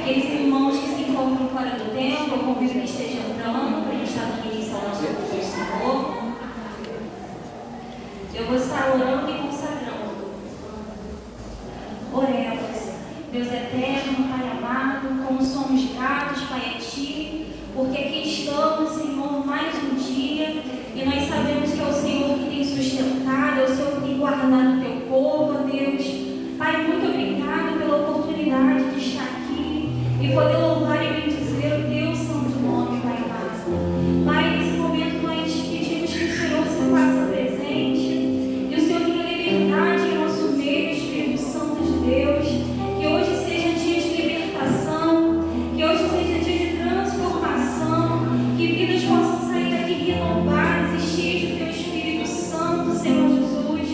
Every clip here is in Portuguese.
Aqueles irmãos que se encontram fora do templo, eu convido que estejam entrando para a gente estar aqui iniciar o nosso culto do Senhor. Eu vou estar orando e consagrando. Oremos. Deus eterno, Pai amado, como somos gratos, Pai, a Ti, porque aqui estamos, Senhor, mais um dia, e nós sabemos que é o Senhor que tem sustentado, é o Senhor que tem guardado o Teu povo, ó Deus. Pai, muito obrigado pela oportunidade de estar aqui e poder louvar e bendizer o Teu santo nome, Pai amado. Pai, nesse momento nós pedimos que o Senhor se faça presente e o Senhor tenha liberdade em nosso meio, Espírito Santo de Deus, que hoje seja dia de libertação, que hoje seja dia de transformação, que vidas possam sair daqui renovadas e cheias do Teu Espírito Santo, Senhor Jesus.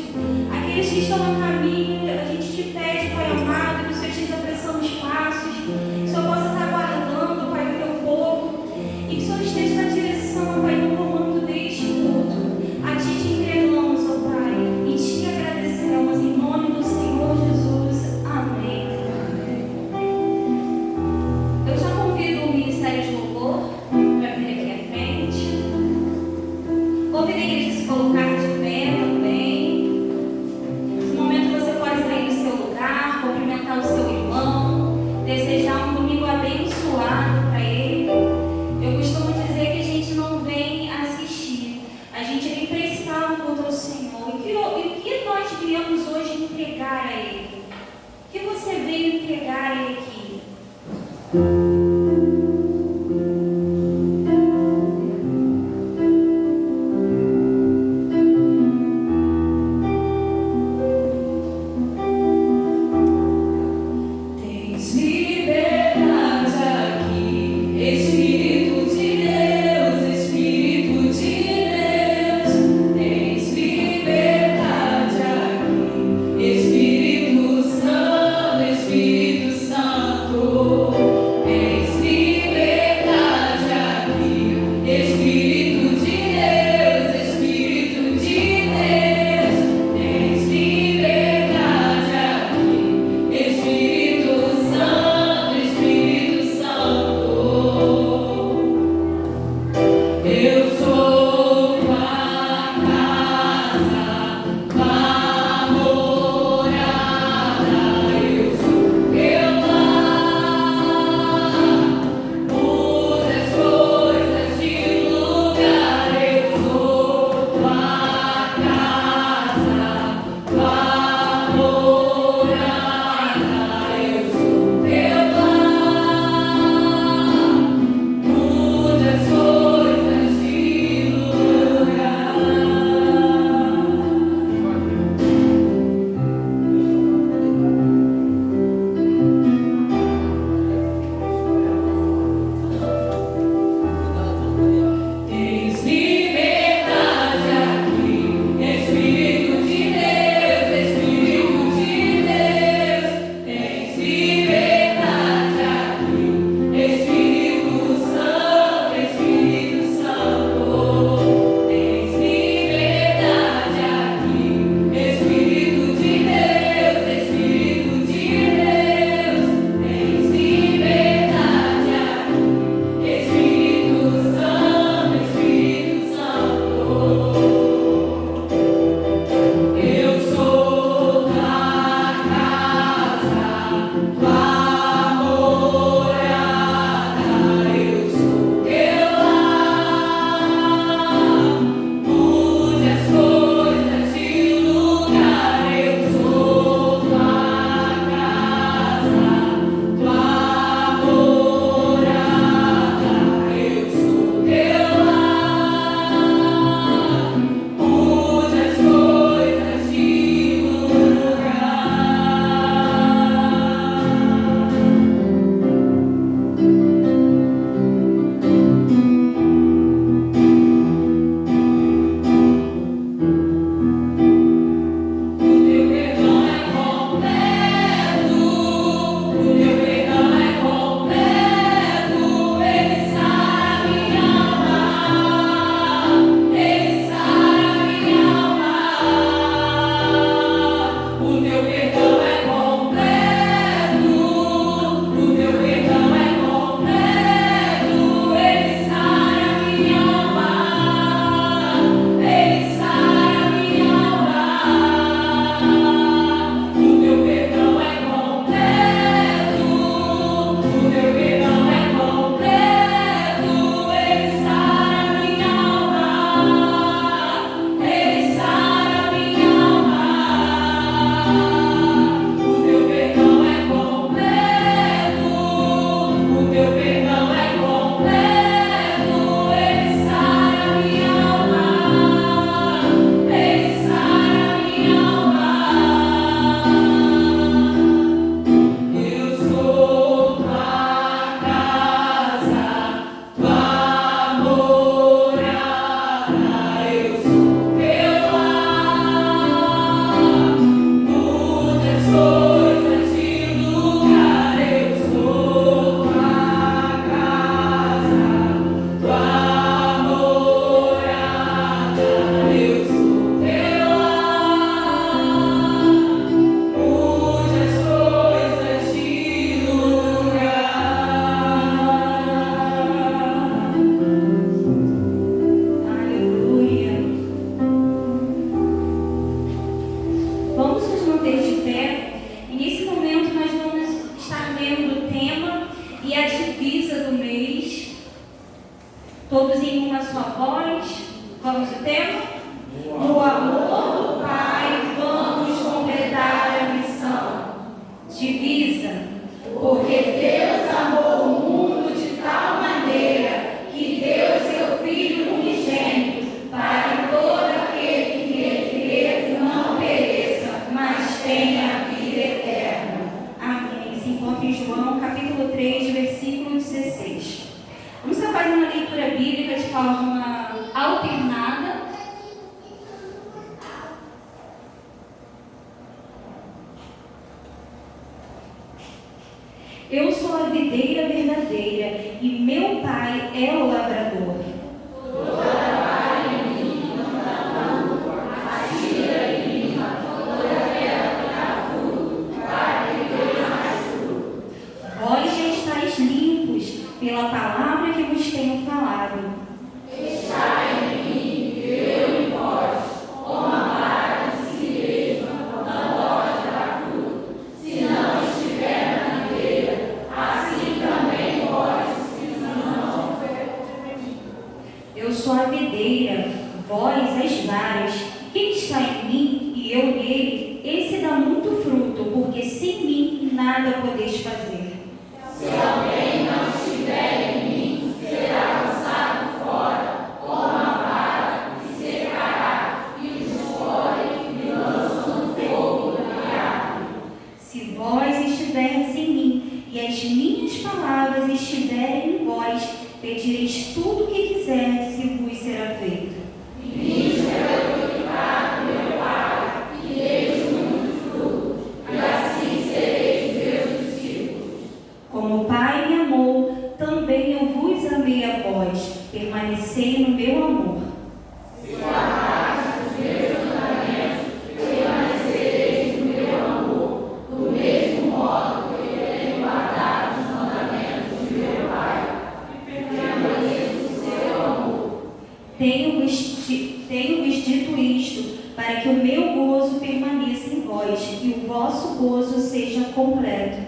Aqueles que estão a caminho, a gente te pede, Pai amado, que o Senhor esteja apressando os passos, que o Senhor possa estar guardando, Pai, o Teu povo, e que o Senhor esteja na direção, Pai, no comando deste culto. A Ti te entregamos, ó Pai, e te agradecemos em nome do Senhor Jesus. Amém. Eu já convido o Ministério de Louvor para vir aqui à frente. Convido a igreja a se colocar de pé também. Nesse momento você pode sair do seu lugar, cumprimentar o seu irmão, desejar um domingo abençoado para ele. Eu costumo dizer que a gente não vem assistir, a gente vem prestar um culto ao Senhor. E o que nós viemos hoje entregar a Ele? O que você veio entregar a Ele aqui? Tens liberdade aqui, Espírito de Deus, Espírito de Deus. Tens liberdade aqui, Espírito Santo, Espírito Santo. Todos em uma só voz. Vamos o tema? No amor do Pai, vamos completar a missão. Divisa. Porque Deus amou o mundo de tal maneira que deu seu Filho unigênito, para que todo aquele que nele crer não pereça, mas tenha a vida eterna. Amém. Se encontra em João, capítulo 3, versículo 16. Vamos estar fazendo a leitura bíblica de forma alternada. Eu sou a videira verdadeira e meu Pai é o lavrador. Vós já estáis limpos pela palavra que vos tenho falado. Eu sou a videira, vós as varas. Quem está em mim e eu nele, esse dá muito fruto, porque sem mim nada podeis fazer. Se alguém não estiver em mim, será lançado fora, como a vara, e secará, e os folhos me lançam no fogo e arde. Se vós estiverdes em mim, e as minhas palavras estiverem em vós, pedireis tudo o que quiserdes e vos será feito. Nisto é glorificado meu Pai, que deis muito fruto, e assim sereis meus discípulos. Como o Pai me amou, também eu vos amei a vós. Permanecei no meu amor. Se guardardes os meus mandamentos, permanecereis no meu amor, do mesmo modo que eu tenho guardado os mandamentos de meu Pai. Tenho-vos dito isto, para que o meu gozo permaneça em vós e o vosso gozo seja completo.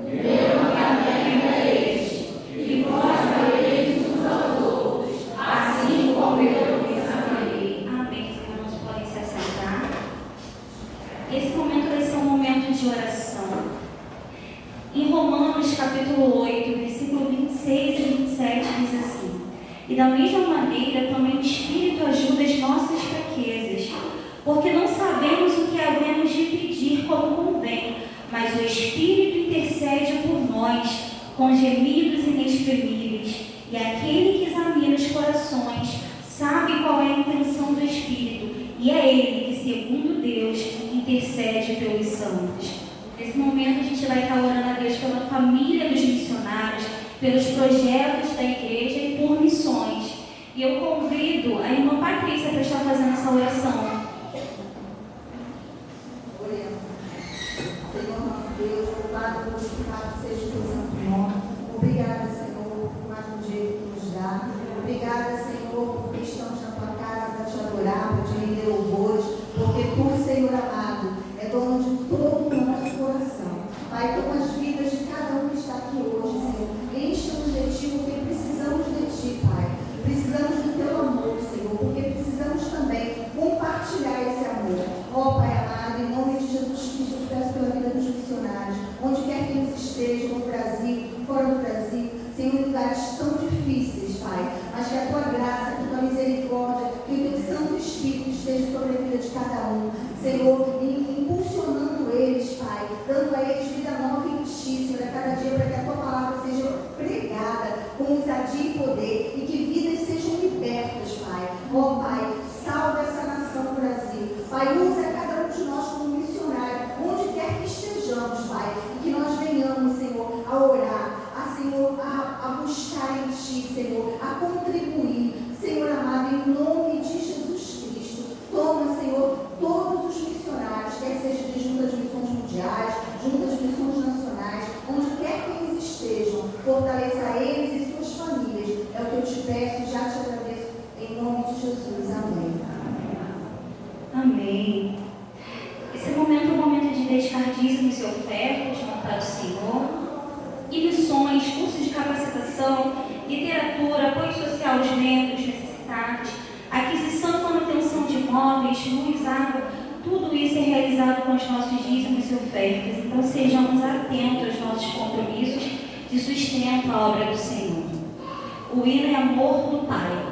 Meu mandamento é este, que vós ameis uns aos outros, assim como eu vos amei. Amém. Os irmãos podem se assentar. Esse momento vai ser um momento de oração. Em Romanos, capítulo 8, versículo 26 e 27, diz assim: E da mesma maneira também o Espírito ajuda as nossas fraquezas, porque não sabemos o que havemos de pedir como convém, mas o Espírito intercede por nós com gemidos inexprimíveis, e aquele que examina os corações sabe qual é a intenção do Espírito, e é Ele que, segundo Deus, intercede pelos santos. Nesse momento a gente vai estar orando a Deus pela família dos missionários, pelos projetos da igreja e por missões. E eu convido a irmã Patrícia para estar fazendo essa oração. Oremos. Senhor nosso Deus, louvado, glorificado seja o teu santo nome. Obrigada, Senhor, por mais um dia que nos dá. Obrigada, Senhor, porque estamos na tua casa para te adorar, para te render louvores, porque tu, Senhor amado, é dono de todo o nosso coração. Pai, toma as vidas de cada um que está aqui hoje, Senhor. Enche-nos de ti, porque precisamos de ti, Pai. Precisamos do teu amor, Senhor, porque precisamos também compartilhar esse amor. Ó Pai amado, em nome de Jesus Cristo, eu te peço pela vida dos missionários, onde quer que eles estejam, no Brasil, fora do Brasil, Senhor, em lugares tão difíceis, Pai, mas que a tua graça, que a tua misericórdia, que o teu Santo Espírito esteja sobre a vida de cada um, Senhor, impulsionando eles, Pai, dando a eles vida nova em ti, Senhor, a cada dia, para que a tua palavra seja pregada com ousadia e poder, e que vidas sejam libertas, Pai. Ó Pai, salva essa nação, Brasil. Pai, usa cada um de nós como missionário, onde quer que estejamos, Pai, e que nós venhamos, Senhor, a orar, Senhor, a buscar em ti, Senhor, a contribuir, Senhor amado, em nome de Jesus Cristo. Toma, Senhor, todos os missionários, quer seja de juntas de missões mundiais, juntas de missões nacionais, onde quer que eles estejam, fortaleça eles e suas famílias. É o que eu te peço e já te agradeço, em nome de Jesus. Amém. Amém. Esse momento é um momento de dedicar dízimos e ofertas para o Senhor. E missões, cursos de capacitação, literatura, apoio social aos membros necessitados, aquisição e manutenção de imóveis, luz, água, tudo isso é realizado com os nossos dízimos e ofertas. Então sejamos atentos aos nossos compromissos de sustento à obra do Senhor. O hino é Amor do Pai.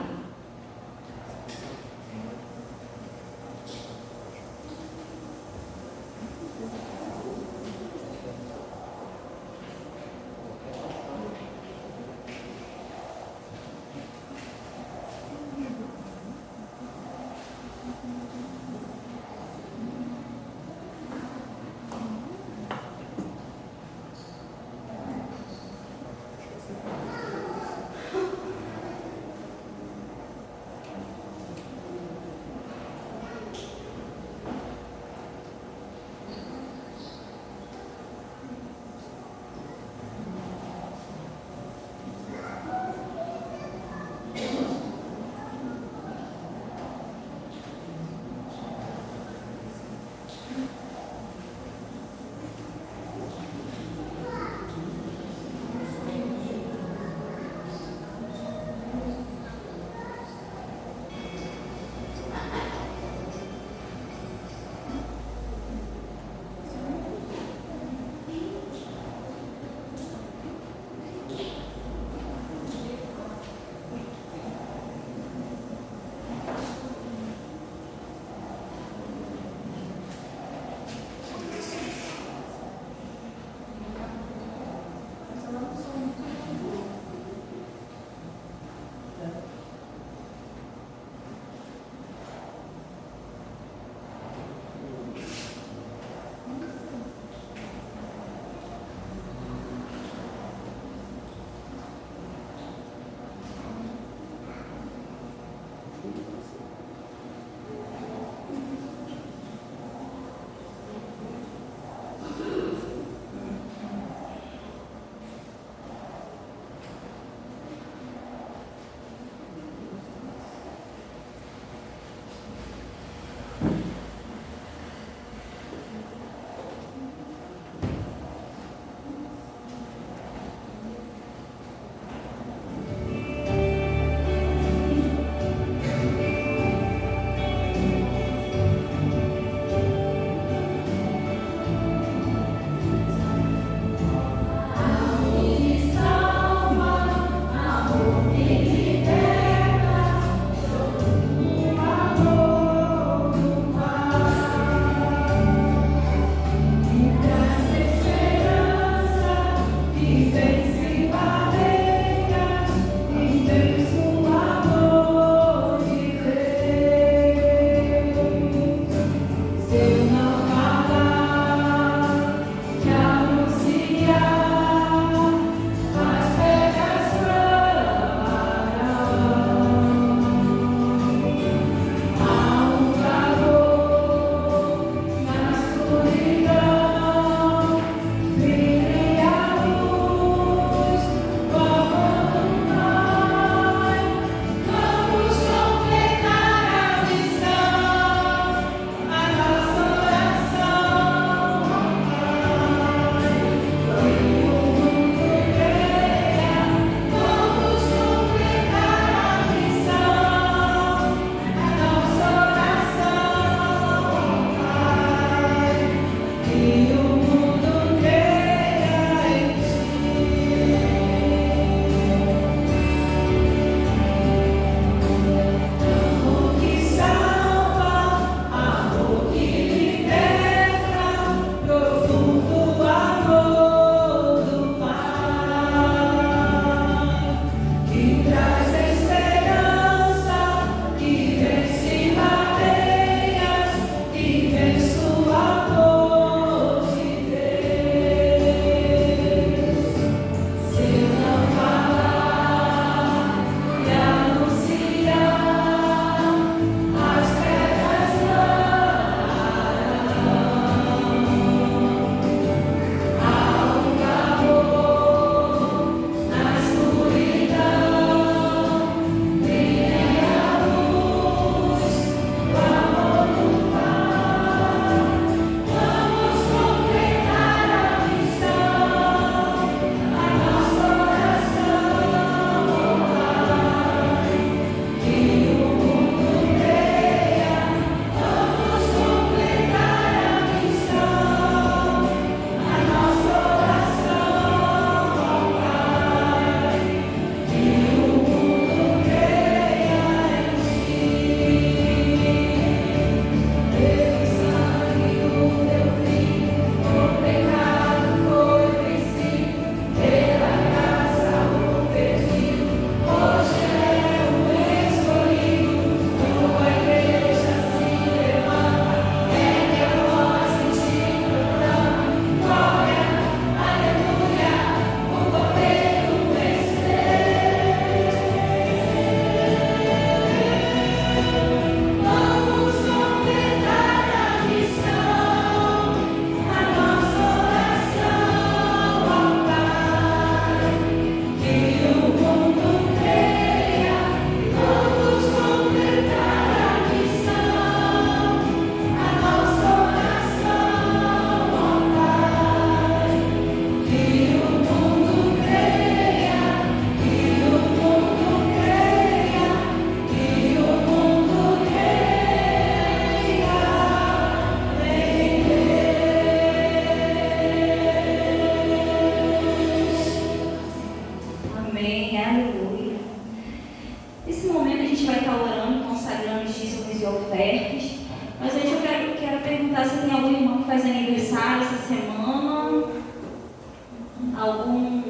algum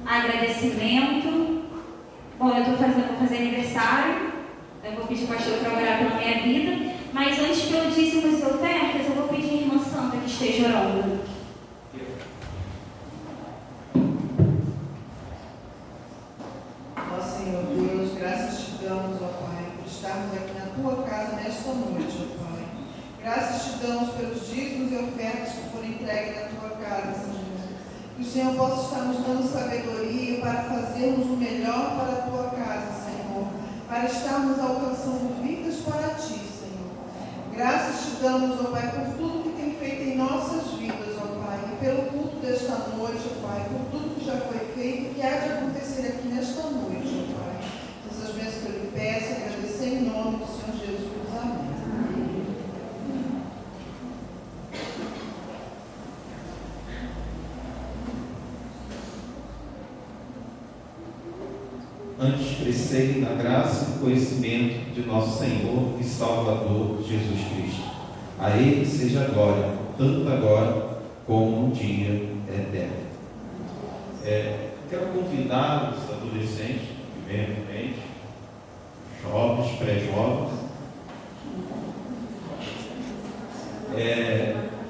agradecimento. Bom, vou fazer aniversário, eu vou pedir o pastor para orar pela minha vida, mas antes que eu dízimos e ofertas, eu vou pedir a irmã Santa que esteja orando. Ó Senhor Deus, graças te damos, ó Pai, por estarmos aqui na tua casa nesta noite, ó Pai. Graças te damos pelos dízimos e ofertas que foram entregues na tua casa, Senhor. Que o Senhor possa estar nos dando sabedoria para fazermos o melhor para a tua casa, Senhor. Para estarmos alcançando vidas para ti, Senhor. Graças te damos, ó Pai, por tudo que tem feito em nossas vidas, ó Pai. E pelo culto desta noite, ó Pai, por tudo que já foi feito e que há de acontecer aqui nesta noite, ó Pai. Essas bênçãos que eu lhe peço, agradecer em nome do Senhor Jesus. Amém. Antes crescerem na graça e conhecimento de nosso Senhor e Salvador Jesus Cristo. A Ele seja a glória, tanto agora como no dia eterno. Quero convidar os adolescentes que vêm à frente, jovens, pré-jovens.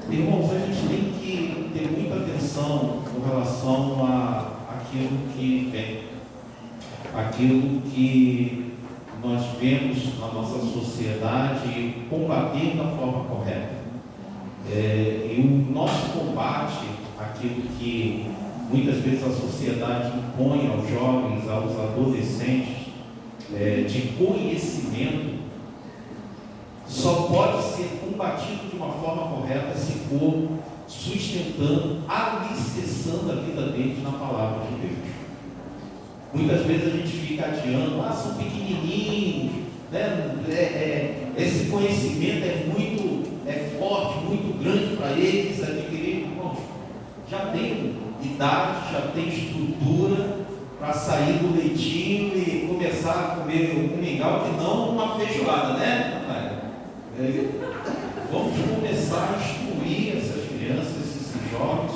Irmãos, a gente tem que ter muita atenção com relação àquilo que vem. Aquilo que nós vemos na nossa sociedade e combater da forma correta. E o nosso combate, aquilo que muitas vezes a sociedade impõe aos jovens, aos adolescentes, de conhecimento, só pode ser combatido de uma forma correta se for sustentando, alicerçando a vida deles na palavra de Deus. Muitas vezes a gente fica adiando, são pequenininhos, né? Esse conhecimento é forte, muito grande para eles adquirirem. Irmãos, já tem idade, já tem estrutura para sair do leitinho e começar a comer um mingau, que não uma feijoada, né, Natália? Vamos começar a instruir essas crianças, esses jovens,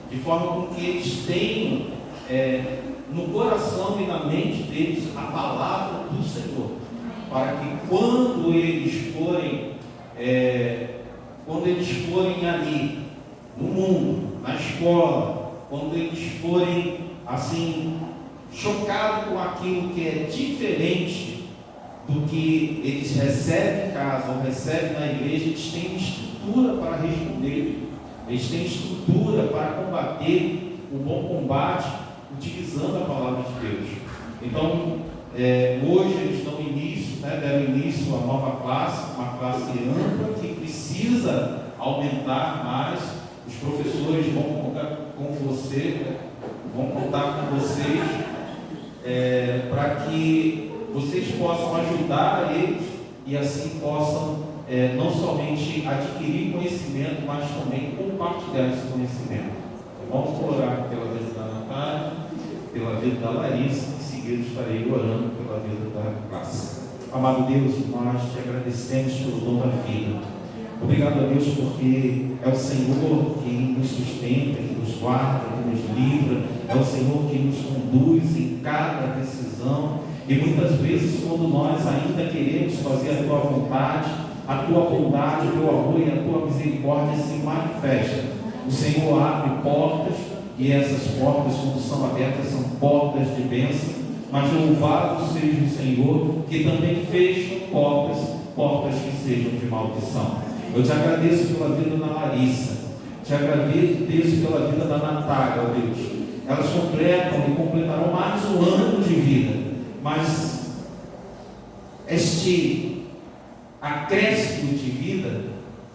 de forma com que eles tenham no coração e na mente deles a palavra do Senhor, para que quando eles forem ali no mundo, na escola, quando eles forem assim chocados com aquilo que é diferente do que eles recebem em casa ou recebem na igreja, eles têm estrutura para responder, eles têm estrutura para combater o bom combate, utilizando a palavra de Deus. Então, hoje eles deram início a nova classe, uma classe ampla que precisa aumentar mais. Os professores vão contar com vocês para que vocês possam ajudar eles e assim possam não somente adquirir conhecimento, mas também compartilhar esse conhecimento. Vamos orar pela vida da Natália, pela vida da Larissa, em seguida estarei orando pela vida da classe. Amado Deus, nós te agradecemos pelo dom da vida. Obrigado a Deus porque é o Senhor que nos sustenta, que nos guarda, que nos livra, é o Senhor que nos conduz em cada decisão. E muitas vezes, quando nós ainda queremos fazer a tua vontade, a tua bondade, o teu amor e a tua misericórdia se manifesta. O Senhor abre portas, e essas portas, quando são abertas, são portas de bênção. Mas louvado seja o Senhor, que também fecha portas que sejam de maldição. Eu te agradeço pela vida da Larissa, te agradeço pela vida da Natália, ó Deus. Elas completam e completarão mais um ano de vida, mas este acréscimo de vida,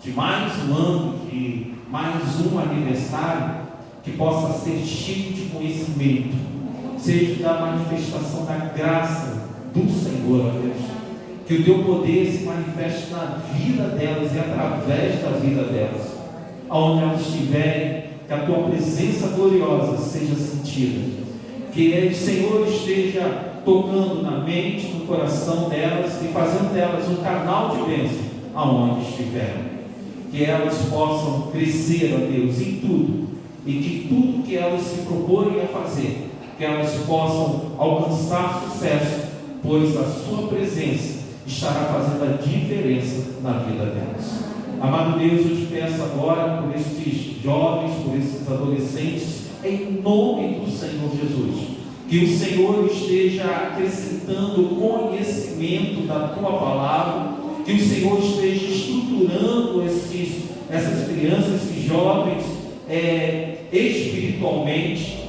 de mais um ano, de mais um aniversário, que possa ser cheio de conhecimento, seja da manifestação da graça do Senhor, ó Deus. Que o teu poder se manifeste na vida delas e através da vida delas, aonde elas estiverem, que a tua presença gloriosa seja sentida, que o Senhor esteja tocando na mente, no coração delas e fazendo delas um canal de bênção aonde estiverem, que elas possam crescer, ó Deus, em tudo, e que tudo que elas se proporem a fazer, que elas possam alcançar sucesso, pois a sua presença estará fazendo a diferença na vida delas. Amado Deus, eu te peço agora por estes jovens, por esses adolescentes, em nome do Senhor Jesus, que o Senhor esteja acrescentando conhecimento da tua palavra, que o Senhor esteja estruturando essas crianças, esses jovens espiritualmente,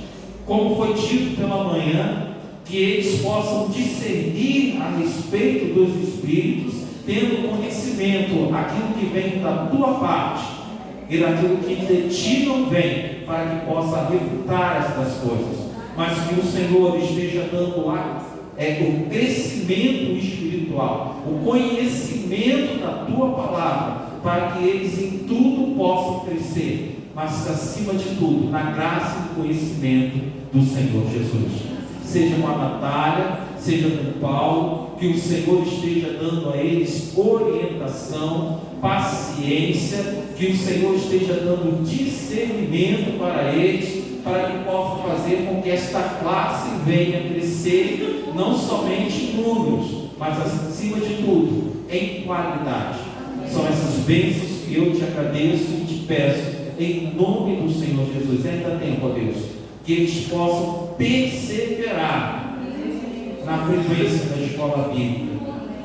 como foi dito pela manhã, que eles possam discernir a respeito dos espíritos, tendo conhecimento aquilo que vem da tua parte e daquilo que de ti não vem, para que possa refutar estas coisas, mas que o Senhor esteja dando o crescimento espiritual, o conhecimento da tua palavra, para que eles em tudo possam crescer, mas acima de tudo, na graça e no conhecimento do Senhor Jesus. Seja com a Natália, seja com o Paulo, que o Senhor esteja dando a eles orientação, paciência, que o Senhor esteja dando discernimento para eles, para que possam fazer com que esta classe venha crescer, não somente em números, mas acima de tudo, em qualidade. São essas bênçãos que eu te agradeço e te peço, em nome do Senhor Jesus. Ainda tempo, ó Deus, que eles possam perseverar na frequência da escola bíblica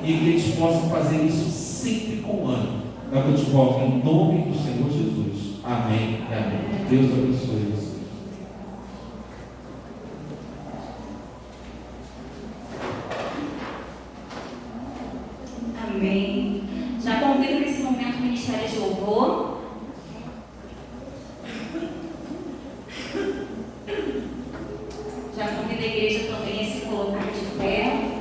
e que eles possam fazer isso sempre com ânimo. É o que eu te coloco em nome do Senhor Jesus. Amém e amém. Deus abençoe você. Amém. Já convido nesse momento o Ministério de Louvor. Já convido a igreja também a se colocar de pé.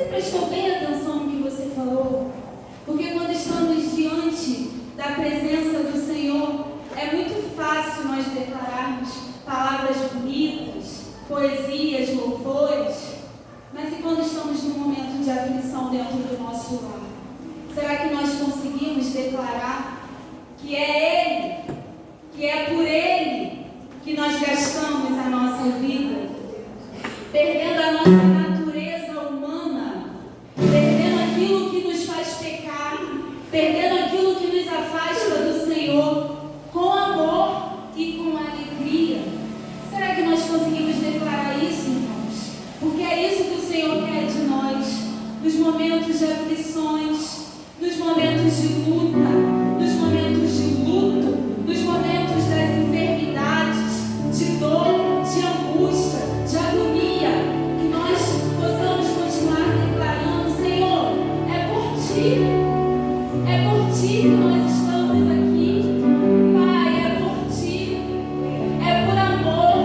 Você prestou bem atenção no que você falou? Porque quando estamos diante da presença do Senhor, é muito fácil nós declararmos palavras bonitas, poesias, louvores, mas e quando estamos num momento de aflição dentro do nosso lar? Será que nós conseguimos declarar que é Ele, que é por Ele que nós gastamos a nossa vida, perdendo a nossa natureza humana, perdendo aquilo que nos faz pecar, perdendo aquilo que nos afasta do Senhor, com amor e com alegria? Será que nós conseguimos declarar isso, irmãos? Porque é isso que o Senhor quer de nós, nos momentos de aflições, nos momentos de luta, nos momentos de luto, nos momentos das enfermidades, de dor, de angústia, de agonia, que nós possamos continuar declarando: Senhor, é por Ti que nós estamos aqui, Pai, é por Ti, é por amor,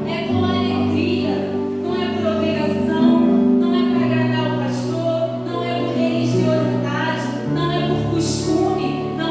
é com alegria, não é por obrigação, não é para agradar o pastor, não é por religiosidade, não é por costume, não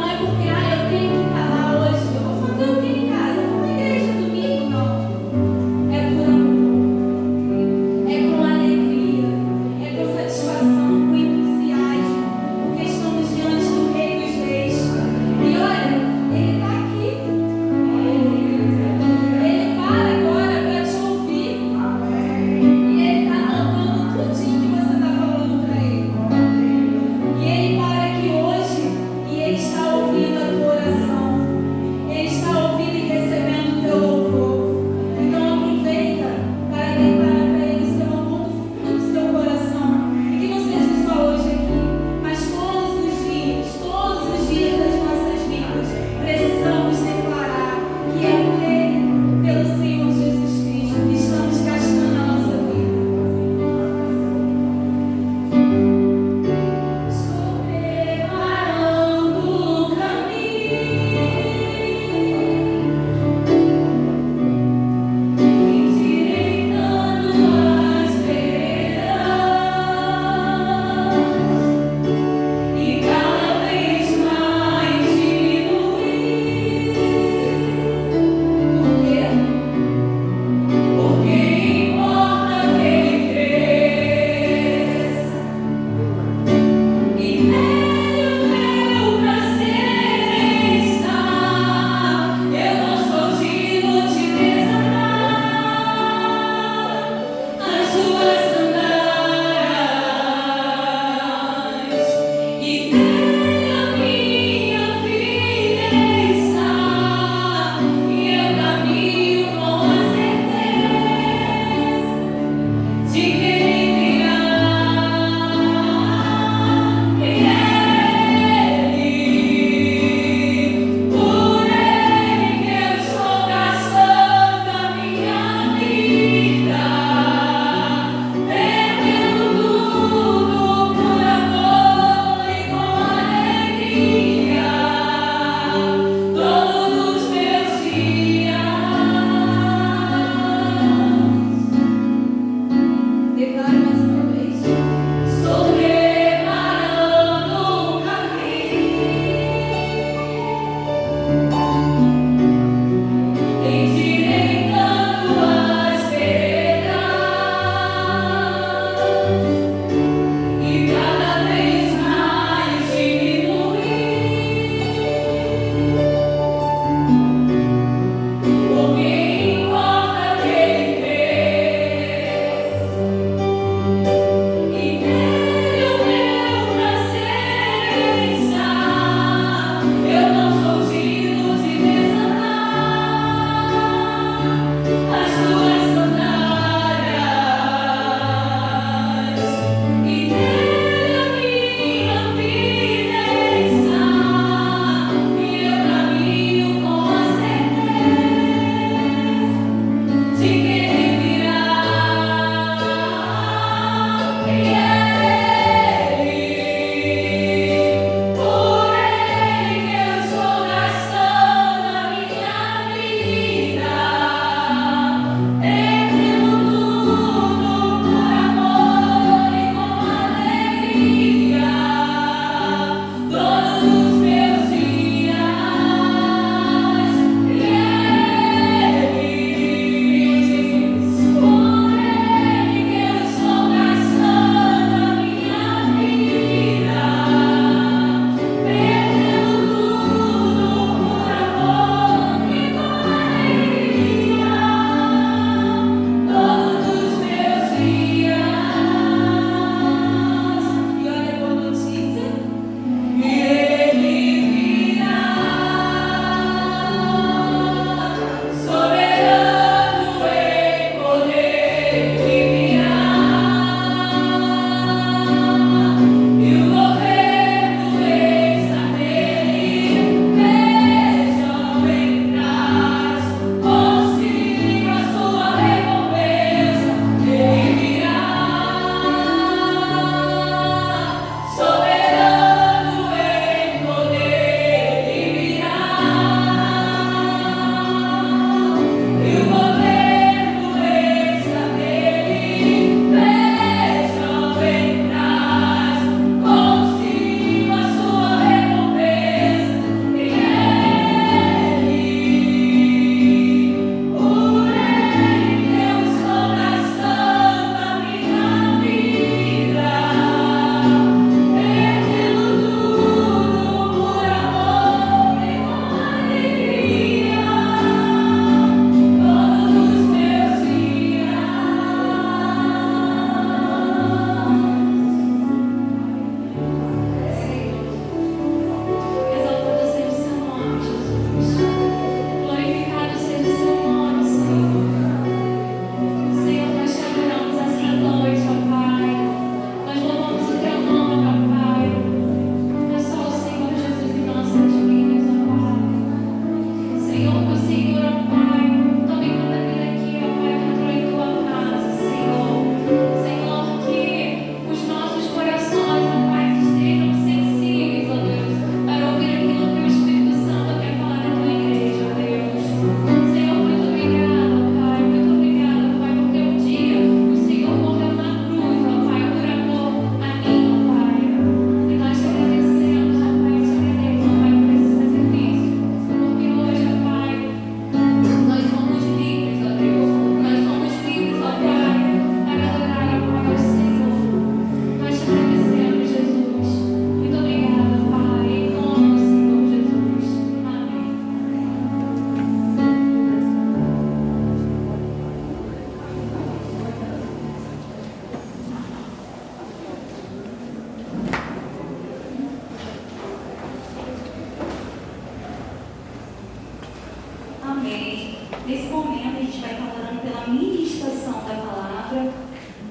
Nesse momento, a gente vai estar orando pela ministração da palavra.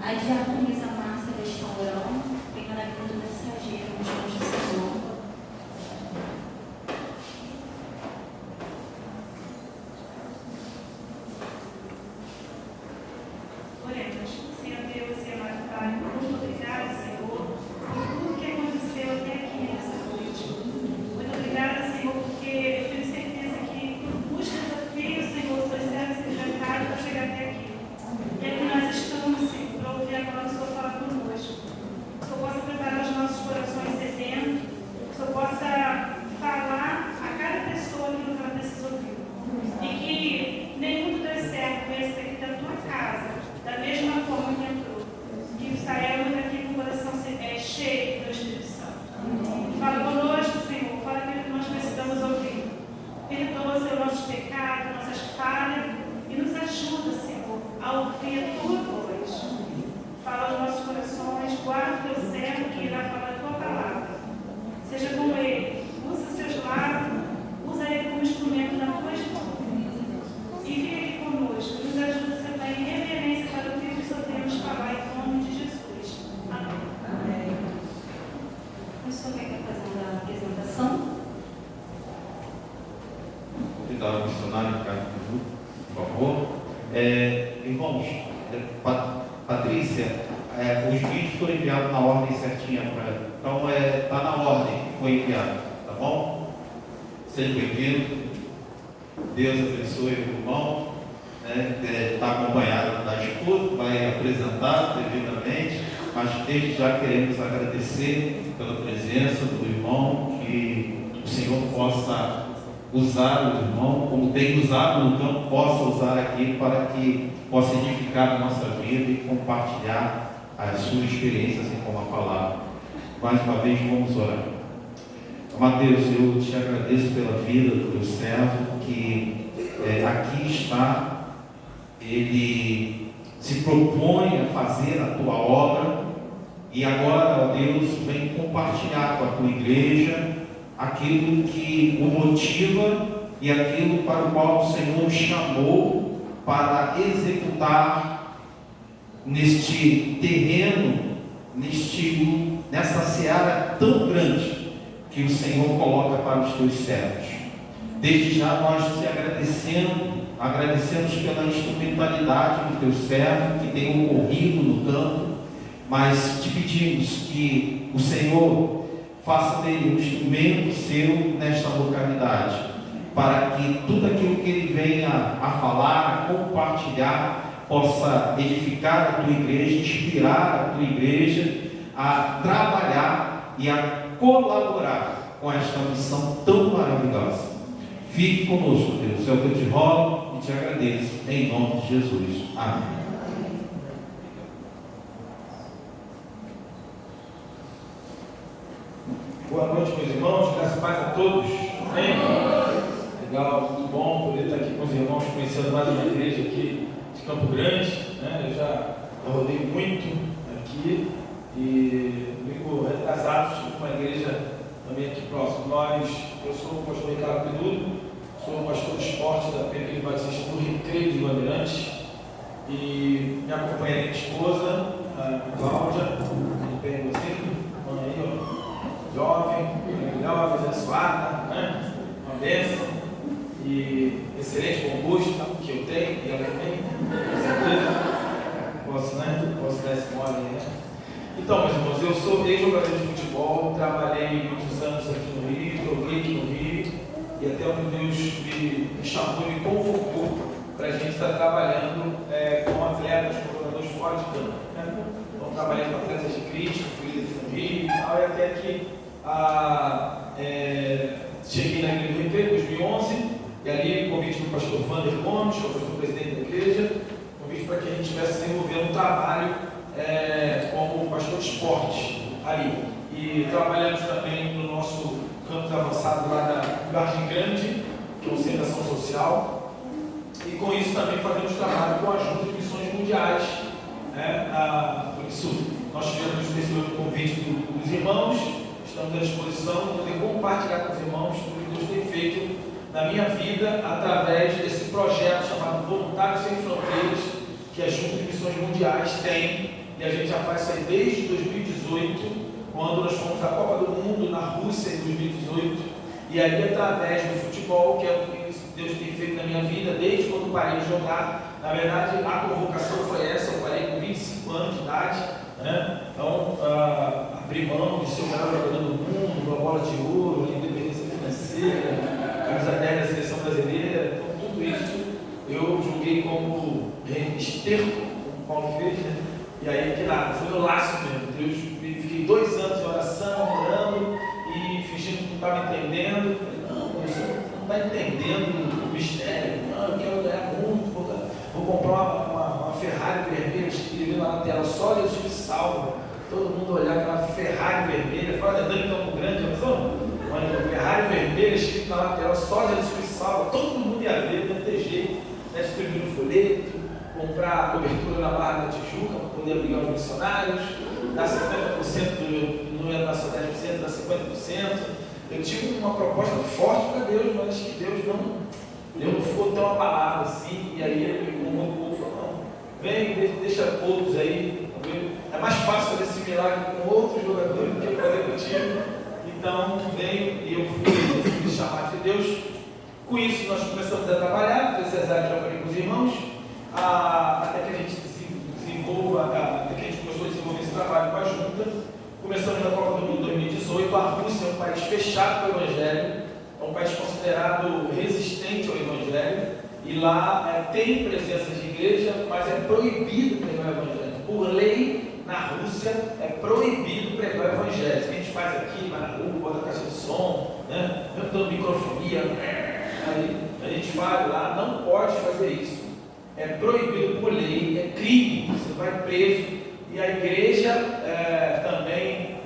A diaconisa Márcia vai estar orando. Venha na vida do mensageiro, nos mãos do Senhor. Oremos. Senhor Deus e amado Pai, muito obrigada, Senhor, por tudo que aconteceu até aqui nessa noite. Muito obrigada, Senhor, porque eu tenho certeza que os desafios, Senhor, suas servas se enfrentaram para chegar até aqui. E aqui nós estamos, Senhor, para ouvir agora o Senhor falar conosco. Que o Senhor possa preparar os nossos corações sedentos, que o Senhor possa falar a cada pessoa aquilo que ela precisa ouvir. E que nenhum do teu servo venha daqui da tua casa da mesma forma que entrou, que saímos daqui com o coração cheio do Espírito Santo. Fala conosco, Senhor, fala aquilo que nós precisamos ouvir. Perdoa, Senhor, nossos pecados, nossas falhas e nos ajuda, Senhor, a ouvir a tua voz. Fala aos nossos corações, guarda o teu servo que irá falar a tua palavra. Seja com ele, usa seus lábios, usa ele como instrumento nas tuas mãos. E fica aqui conosco, nos ajuda também em reverência para o que só temos falar em nome de Jesus. Amém. O senhor quer fazer a apresentação? Convidar o missionário Ricardo, por favor. Irmãos, Patrícia, os vídeos foram enviados na ordem certinha para ela. Então, está na ordem que foi enviado, tá bom? Seja bem-vindo. Deus abençoe o irmão. Está acompanhado da esposa, vai apresentar devidamente, mas desde já queremos agradecer pela presença do irmão, que o Senhor possa usar o irmão, como tem usado no campo, possa usar aqui para que possa edificar a nossa vida e compartilhar a sua experiência, assim como a palavra. Mais uma vez, vamos orar. Amado Deus, eu te agradeço pela vida do teu servo, que aqui está. Ele se propõe a fazer a tua obra e agora, ó Deus, vem compartilhar com a tua igreja aquilo que o motiva e aquilo para o qual o Senhor o chamou para executar neste terreno, nessa seara tão grande que o Senhor coloca para os teus servos. Desde já nós te agradecemos pela instrumentalidade do teu servo que tem ocorrido no campo, mas te pedimos que o Senhor faça dele um instrumento seu nesta localidade, para que tudo aquilo que ele venha a falar, a compartilhar, possa edificar a tua igreja, inspirar a tua igreja a trabalhar e a colaborar com esta missão tão maravilhosa. Fique conosco, Deus. É o que eu te rogo e te agradeço, em nome de Jesus. Amém. Boa noite, meus irmãos. Graças e paz a todos. Amém? Legal, muito bom poder estar aqui com os irmãos, conhecendo mais uma igreja aqui de Campo Grande. Eu já rodei muito aqui e domingo retrasado estive com uma igreja também aqui próximo. Eu sou o pastor Ricardo Pedudo. Sou pastor de esporte da Pequena Batista do Recreio de Bandeirantes e me acompanha a minha esposa, a Cláudia, de Pergozinho, aí, ó, jovem, maravilhosa, abençoada, uma bênção e excelente bom gosto que eu tenho e ela também, com certeza. Posso dar esse mole aí, né? Então, meus irmãos, eu sou ex-jogador de futebol, trabalhei muitos anos aqui no Rio, joguei aqui no Rio. E até onde Deus me chamou e me convocou para a gente estar trabalhando com atletas, com jogadores fora de campo. Então, trabalhei com atletas de Cristo, fui aqui no Rio e tal, e até que cheguei na igreja do Recreio em 2011, e ali convite do pastor Wander Gomes, que é o pastor presidente da igreja, convite para que a gente estivesse desenvolvendo um trabalho como pastor de esporte ali. E trabalhamos também no nosso campus avançado lá na Vargem Grande, que é o Centro de Ação Social, e com isso também fazemos trabalho com a ajuda de missões mundiais. Por isso, nós tivemos recebido o convite dos irmãos, estamos à disposição de poder compartilhar com os irmãos tudo que Deus tem feito na minha vida através desse projeto chamado Voluntários Sem Fronteiras, que a Junta de Missões Mundiais tem, e a gente já faz isso aí desde 2018, quando nós fomos à Copa do Mundo na Rússia em 2018, e aí através do futebol, que é o que Deus tem feito na minha vida, desde quando parei de jogar. Na verdade, a convocação foi essa, eu parei com 25 anos de idade, né? Então, abri mão de ser o melhor jogador do mundo, uma bola de ouro, independência financeira, camisa 10 da seleção brasileira, então tudo isso eu joguei como esterco, como o Paulo fez, né? E aí que nada, foi no laço mesmo. Deus, fiquei 2 anos em oração, orando e fingindo que não estava entendendo. Falei, não, você não está entendendo o mistério, não, eu quero ganhar muito, vou comprar uma Ferrari vermelha, escrever lá na tela, só Jesus me salva. Todo mundo olhar aquela Ferrari vermelha, fala, Dani Campo Grande, uma Ferrari vermelha escrito na lateral, só Jesus me salva. Todo mundo ia ver, não tem jeito, né? Distribuir no folheto, comprar cobertura na Barra da Tijuca para poder abrigar os missionários, dar 50%, não ia dar só 10%, dar 50%. Eu tive uma proposta forte para Deus, mas que Deus não ficou tão abalado assim, e aí ele me convocou e falou, não, vem, deixa outros aí, é mais fácil fazer esse milagre com outros jogadores do que fazer contigo. Então veio e eu fui chamado de Deus. Com isso nós começamos a trabalhar, Cesar, já falei com os irmãos, até que a gente desenvolva, até que a gente começou a desenvolver esse trabalho com a junta. Começamos na Copa do Mundo 2018, a Rússia é um país fechado para o Evangelho, é um país considerado resistente ao Evangelho, e lá tem presença de igreja, mas é proibido pregar o Evangelho. Por lei, na Rússia, é proibido pregar o Evangelho. Isso que a gente faz aqui, vai na rua, bota a caixa de som, né? Dando microfonia, aí a gente fala lá, não pode fazer isso. É proibido por lei, é crime, você vai preso. E a igreja também,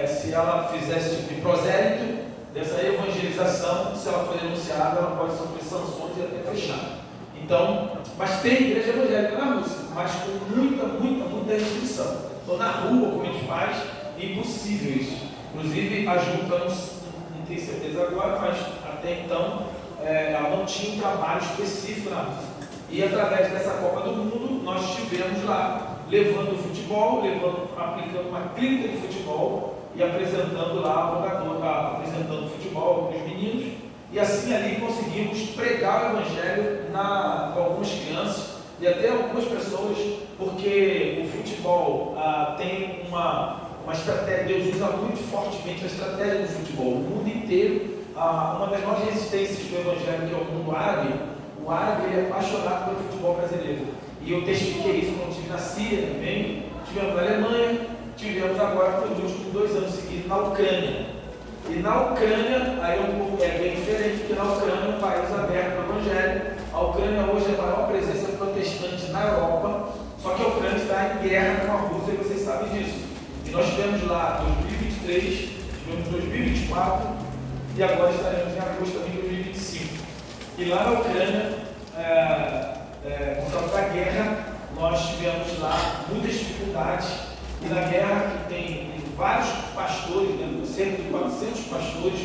se ela fizer esse tipo de prosélito, dessa evangelização, se ela for denunciada, ela pode sofrer sanções e até fechar. Então, mas tem igreja evangélica na Rússia, mas com muita restrição. Então, na rua, como a gente faz, é impossível isso. Inclusive, a junta, não tem certeza agora, mas até então, ela não tinha um trabalho específico na Rússia. E através dessa Copa do Mundo, nós estivemos lá, levando o futebol, aplicando uma clínica de futebol e apresentando lá apresentando o futebol para os meninos. E assim ali conseguimos pregar o Evangelho com algumas crianças e até algumas pessoas, porque o futebol tem uma estratégia, Deus usa muito fortemente a estratégia do futebol. O mundo inteiro, uma das maiores resistências do Evangelho, que é o mundo árabe, o árabe ele é apaixonado pelo futebol brasileiro. E eu testifiquei isso quando estive na Síria também, tivemos na Alemanha, tivemos agora, pelos últimos 2 anos seguidos, na Ucrânia. E na Ucrânia, aí é bem diferente, porque na Ucrânia é um país aberto para o Evangelho. A Ucrânia hoje é a maior presença protestante na Europa, só que a Ucrânia está em guerra com a Rússia, e vocês sabem disso. E nós tivemos lá em 2023, tivemos em 2024, e agora estaremos em agosto também de 2025. E lá na Ucrânia, por causa da guerra, nós tivemos lá muitas dificuldades. E na guerra, que tem vários pastores, cerca de 400 pastores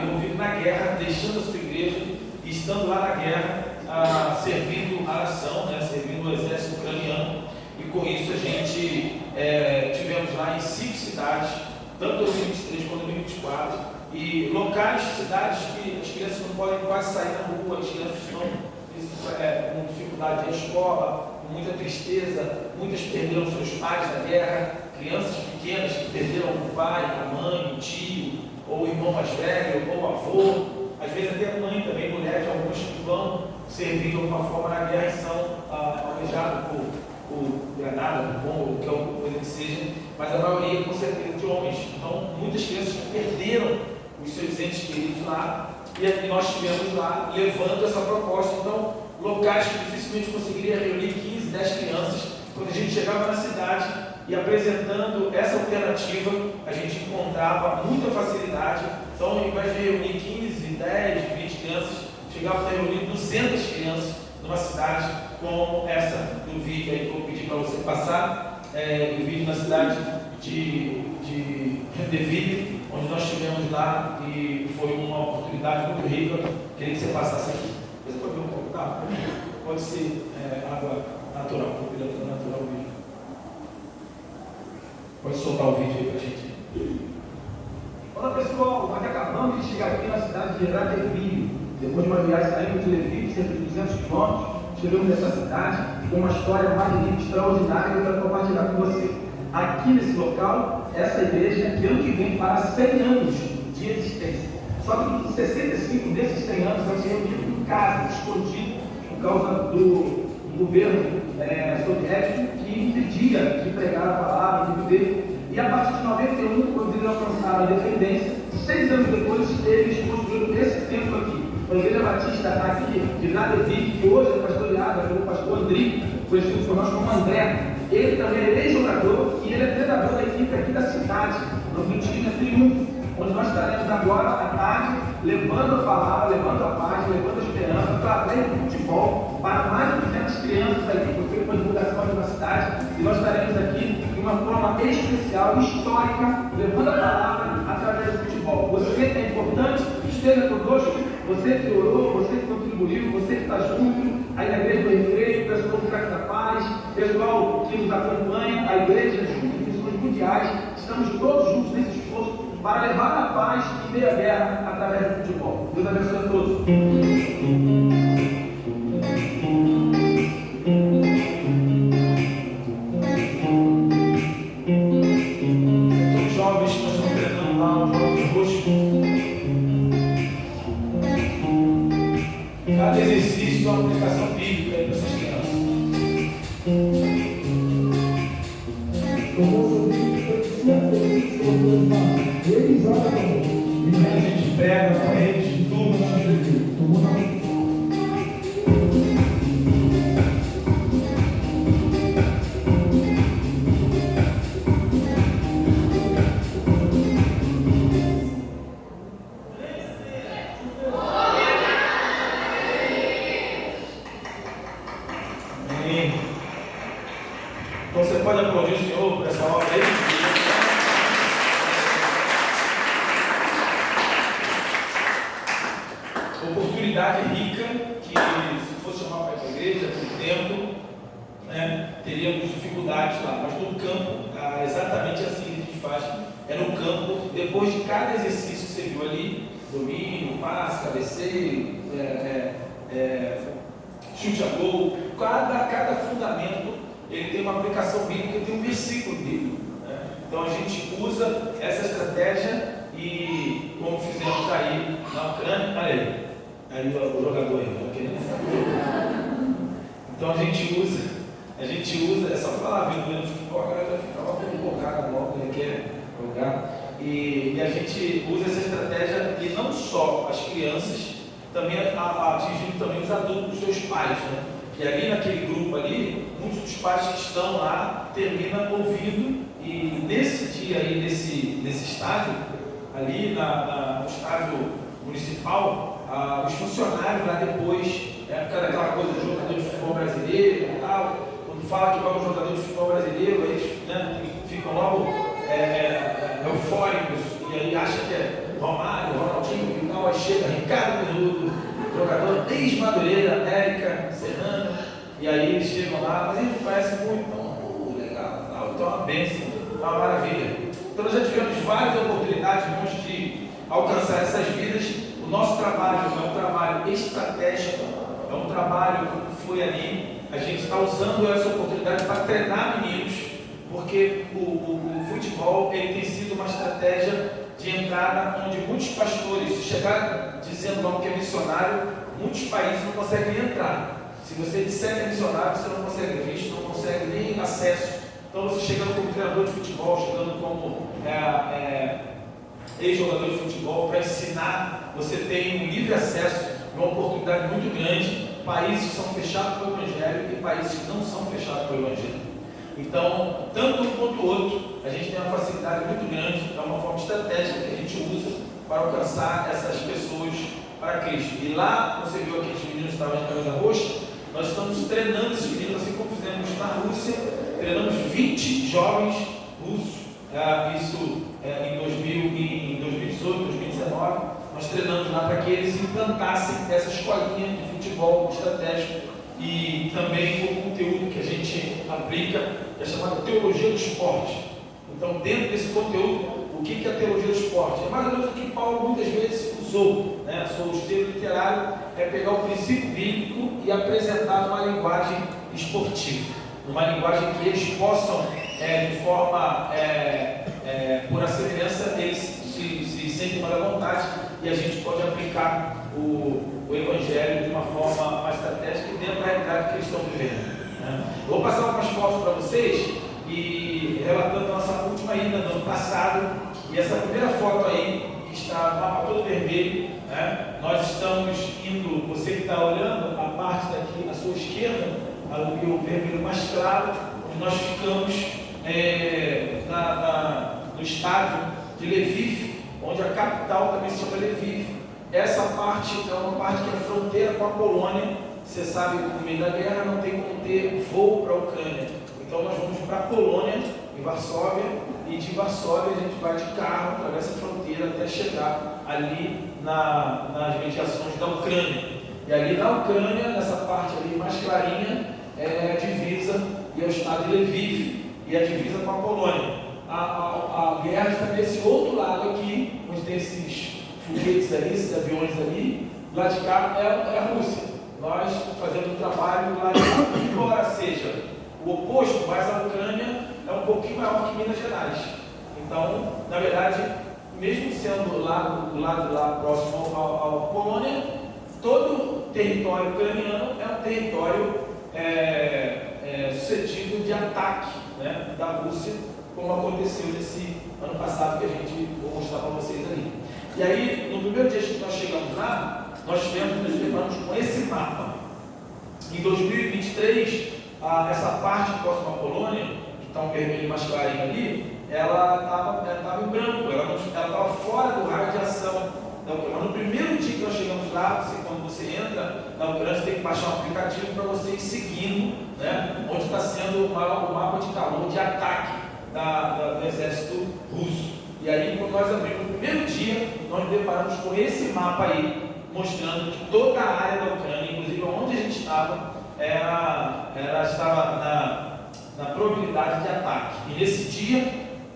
envolvidos na guerra, deixando a sua igreja e estando lá na guerra, servindo a nação, servindo o exército ucraniano. E com isso a gente tivemos lá em 5 cidades, tanto 2023 quanto 2024, e locais, cidades que as crianças não podem quase sair na rua, as crianças estão com dificuldade na escola, com muita tristeza, muitas perderam seus pais na guerra, crianças pequenas que perderam o pai, a mãe, o tio, ou o irmão mais velho, ou o avô, às vezes até a mãe também, mulheres, algumas que vão servir de alguma forma na guerra e são alvejados por granada, por bomba, qualquer coisa que seja, mas a maioria com certeza de homens. Então, muitas crianças que perderam os seus entes queridos lá, e nós estivemos lá levando essa proposta. Então, locais que dificilmente conseguiria reunir 15, 10 crianças, quando a gente chegava na cidade e apresentando essa alternativa, a gente encontrava muita facilidade. Então, ao invés de reunir 15, 10, 20 crianças, chegava a reunir 200 crianças numa cidade como essa do vídeo aí que eu vou pedir para você passar, o vídeo na cidade de Rendeville, onde nós estivemos lá e foi uma oportunidade muito rica. Queria que você passasse aqui. Você pode ver um pouco, tá? Pode ser água natural, temperatura natural mesmo. Pode soltar o vídeo aí pra gente. Olá pessoal, nós acabamos de chegar aqui na cidade de Iradevilho. Depois de uma viagem saindo de Levi, cerca de 200 quilômetros, chegamos nessa cidade com uma história magnífica, extraordinária que eu quero compartilhar com você. Aqui nesse local, essa igreja, que ano que vem fará 100 anos de existência. Só que 65 desses 100 anos vai ser reunido em casa, escondido, por causa do governo soviético que impedia de pregar a palavra, de viver. E a partir de 91, quando eles alcançaram a independência, 6 anos depois, eles construíram esse templo aqui. A Igreja Batista aqui de Iradevilho, que hoje é pastoreada pelo pastor André, conhecido por nós como André. Ele também é ex-jogador e ele é treinador da equipe aqui da cidade, no time Triunfo, onde nós estaremos agora à tarde levando a palavra, levando a paz, levando a esperança através do futebol para mais de 200 crianças aqui, porque foi uma divulgação aqui na cidade, e nós estaremos aqui de uma forma especial, histórica, levando a palavra através do futebol. Você é importante, esteja conosco, você que orou, você que contribuiu, você que está junto, aí na igreja do Recreio, pessoal do Crack da Paz, pessoal que nos acompanha, a igreja junto, pessoas mundiais, estamos todos juntos nesse esforço para levar a paz e meia guerra através do futebol. Deus abençoe a todos. São jovens que nós estamos treinando lá, os jovens roxos. Cada exercício é uma aplicação bíblica para essas crianças. A gente prega com eles, tudo. Então você pode aplaudir o Senhor por essa obra aí? Oportunidade rica que, se fosse chamar para a igreja, por tempo, teríamos dificuldades lá, mas no campo, exatamente assim que a gente faz, é no campo, depois de cada exercício que você viu ali, domínio, passe, cabeceio, chute a gol, cada fundamento ele tem uma aplicação bíblica, tem um versículo bíblico. Então a gente usa essa estratégia e, como fizemos aí na Ucrânia, olha aí o jogador aí, não querendo. Então a gente usa, é só falar, vindo no futebol, a galera já ficava muito empolgada logo, ele quer jogar. E a gente usa essa estratégia e não só as crianças, também atingindo também os adultos, os seus pais, né? E ali naquele grupo ali, muitos dos pais que estão lá terminam ouvindo, e nesse dia aí, nesse estádio, ali no estádio municipal, os funcionários lá depois, aquela coisa do jogador de futebol brasileiro e tal, quando fala que vai um jogador de futebol brasileiro, eles ficam logo eufóricos, e aí acham que é Romário, Ronaldinho e tal, aí chega Ricardo Peludo, jogador desde Madureira, América, Serrano, e aí eles chegam lá, mas eles não conhecem muito, então, legal, tal, então é uma bênção, é uma maravilha. Então nós já tivemos várias oportunidades, irmãos, de alcançar essas vidas. O nosso trabalho é um trabalho estratégico, é um trabalho que foi ali, a gente está usando essa oportunidade para treinar meninos, porque o futebol ele tem sido uma estratégia de entrada onde muitos pastores, se chegar dizendo logo que é missionário, muitos países não conseguem entrar. Se você disser que é missionário, você não consegue visto, não consegue nem acesso. Então você chegando como treinador de futebol, chegando como ex-jogador de futebol, para ensinar, você tem um livre acesso, uma oportunidade muito grande. Países que são fechados para o Evangelho e países que não são fechados para o Evangelho. Então, tanto um quanto o outro, a gente tem uma facilidade muito grande, é uma forma estratégica que a gente usa para alcançar essas pessoas para Cristo. E lá, você viu aqueles meninos que estavam de camisa roxa, nós estamos treinando esses meninos, assim como fizemos na Rússia, treinamos 20 jovens russos, isso em 19, nós treinamos lá para que eles implantassem essa escolinha de futebol estratégico e também o conteúdo que a gente aplica, que é chamado teologia do esporte. Então, dentro desse conteúdo, o que é a teologia do esporte? É mais ou menos o que Paulo muitas vezes usou, né? O estilo literário é pegar o princípio bíblico e apresentar numa linguagem esportiva, numa linguagem que eles possam, de forma, por a semelhança, eles se sentem mais à vontade e a gente pode aplicar o Evangelho de uma forma mais estratégica dentro da realidade que eles estão vivendo, né? Eu vou passar algumas fotos para vocês e relatando a nossa última ida no ano passado. E essa primeira foto aí, que está no mapa todo vermelho, né? Nós estamos indo, você que está olhando, a parte daqui à sua esquerda, o vermelho mais claro, onde nós ficamos no estádio de Lviv, onde a capital também se chama Lviv. Essa parte é uma parte que é fronteira com a Polônia. Você sabe que no meio da guerra não tem como ter voo para a Ucrânia. Então nós vamos para a Polônia, em Varsóvia, e de Varsóvia a gente vai de carro, atravessa a fronteira até chegar ali nas mediações da Ucrânia. E ali na Ucrânia, nessa parte ali mais clarinha, é a divisa e é o estado de Lviv, e a divisa com a Polônia. A guerra está nesse outro lado aqui, onde tem esses foguetes ali, esses aviões ali. Lá de cá é a Rússia. Nós fazemos um trabalho lá de cá, embora seja o oposto, mas a Ucrânia é um pouquinho maior que Minas Gerais. Então, na verdade, mesmo sendo do lado lá próximo à Polônia, todo o território ucraniano é um território suscetível de ataque, né, da Rússia, como aconteceu nesse ano passado que a gente vou mostrar para vocês ali. E aí, no primeiro dia que nós chegamos lá, nós nos deparamos com esse mapa. Em 2023, essa parte próxima à Polônia, que está um vermelho mais clarinho ali, ela estava em branco, ela estava fora do raio de ação da Ucrânia. Mas no primeiro dia que nós chegamos lá, quando você entra na Ucrânia, você tem que baixar um aplicativo para você ir seguindo, né, onde está sendo o mapa de calor de ataque do exército russo. E aí, quando nós abrimos no primeiro dia, nós nos deparamos com esse mapa aí, mostrando que toda a área da Ucrânia, inclusive onde a gente estava, ela estava na probabilidade de ataque. E nesse dia,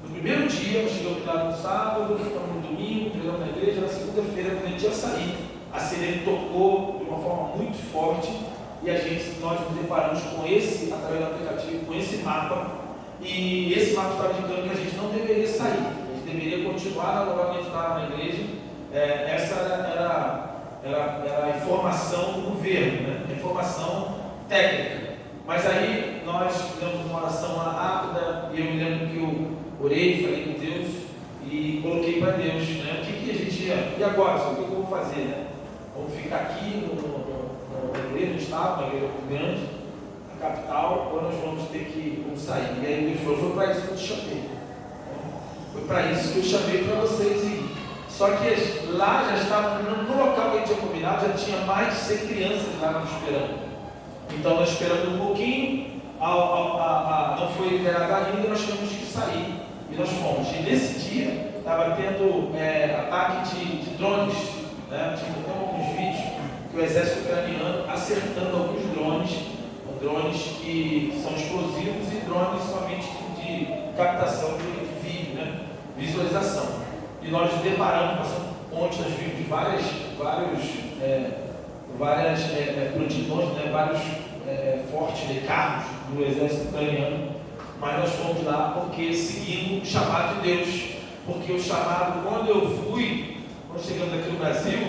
no primeiro dia, nós chegamos lá no sábado, ficamos no domingo, treinamos na igreja, na segunda-feira, quando a gente ia sair, a sirene tocou de uma forma muito forte e nós nos deparamos com esse, através do aplicativo, com esse mapa, e esse mapa estava indicando que a gente não deveria sair, a gente deveria continuar na local que a gente estava na igreja. Essa era a informação do governo, né? A informação técnica. Mas aí nós fizemos uma oração rápida e eu me lembro que eu orei, falei com Deus e coloquei para Deus, né? O que a gente ia? E agora? O que eu vou fazer, né? Vamos ficar aqui na igreja, no estado, na igreja grande, na capital, ou nós vamos ter que sair? E aí Deus falou, foi para isso que eu te chamei. Foi para isso que eu chamei para vocês ir. Só que lá já estava, no local que a gente tinha combinado, já tinha mais de 100 crianças lá nos esperando. Então nós esperamos um pouquinho, não foi liberado ainda, nós tivemos que sair e nós fomos. E nesse dia estava tendo ataque de drones, né? Tinha alguns vídeos que o exército ucraniano acertando alguns drones que são explosivos e drones somente de captação de vídeo, né? Visualização. E nós nos deparamos, passando pontes, nós vimos de várias prontidões, né, vários fortes de carros do exército ucraniano, mas nós fomos lá porque seguimos o chamado de Deus, porque o chamado, quando chegamos aqui no Brasil,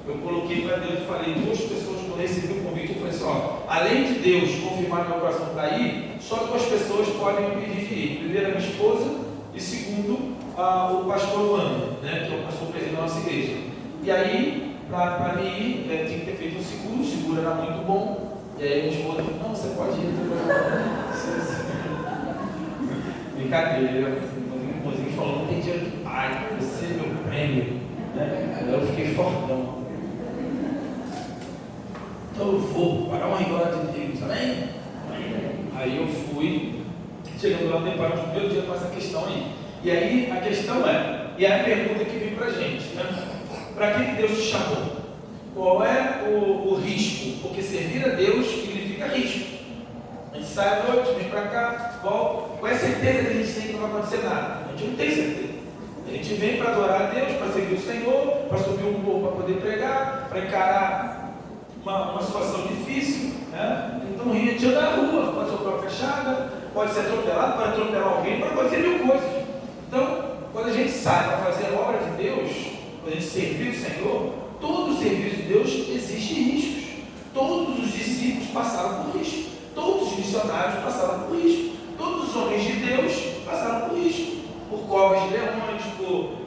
eu coloquei para Deus e falei, 2 pessoas quando recebi o convite, eu falei assim, além de Deus confirmar meu coração para ir, só 2 pessoas podem me impedir de ir, primeiro a minha esposa e segundo o pastor Wanda, né, que é o pastor presidente da nossa igreja. E aí, para mim ir, tinha que ter feito o seguro era muito bom. E aí a minha esposa falou, não, você pode ir. Brincadeira, o irmãozinho falou, não tem dinheiro que pague, você é meu prêmio. Né? Aí eu fiquei fortão. Então eu vou pagar uma glória de Deus, amém? Aí eu fui, chegando lá, deparamos no primeiro dia com essa questão aí. E aí a questão e a pergunta que vem pra gente, né? Para que Deus te chamou? Qual é o risco? Porque servir a Deus significa risco. A gente sai à noite, vem para cá, volta. Qual é a certeza que a gente tem que não vai acontecer nada? A gente não tem certeza. A gente vem para adorar a Deus, para servir o Senhor, para subir um morro para poder pregar, para encarar uma situação difícil, né? Então a gente anda na rua, pode sofrer uma fechada, pode ser atropelado, pode atropelar alguém, pode acontecer mil coisas. Então, quando a gente sai para fazer a obra de Deus, quando a gente servir o Senhor, todo o serviço de Deus existe riscos. Todos os discípulos passaram por risco, todos os missionários passaram por risco, todos os homens de Deus passaram por risco, por covas de leões, por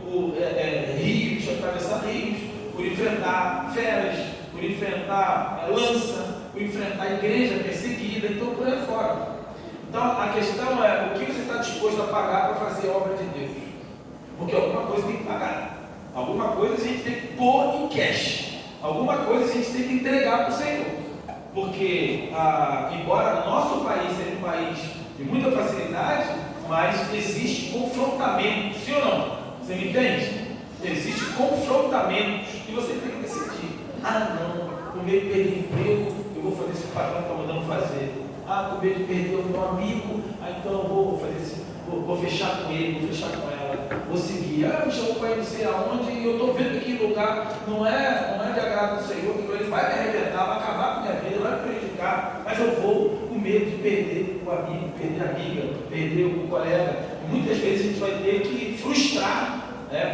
rios, atravessar rios, por enfrentar feras, por enfrentar lança, por enfrentar a igreja perseguida, então por aí fora. Então a questão é o que você está disposto a pagar para fazer a obra de Deus, porque alguma coisa tem que pagar, alguma coisa a gente tem que pôr em cash, alguma coisa a gente tem que entregar para o Senhor, porque embora nosso país seja um país de muita facilidade, mas existe confrontamento, sim ou não? Você me entende? Existe confrontamentos e você tem que decidir. Não, com medo de perder emprego, eu vou fazer isso que o patrão está mandando fazer. Com medo de perder o meu amigo, então eu vou fazer isso, vou fechar com ele, vou fechar com ela, vou seguir. Me chamou para ir não sei aonde e eu estou vendo que aquele lugar não é de agrado do Senhor, que ele vai me arrebentar, vai acabar com a minha vida, vai me prejudicar, mas eu vou com medo de perder o amigo, perder a amiga, perder o colega. E muitas vezes a gente vai ter que frustrar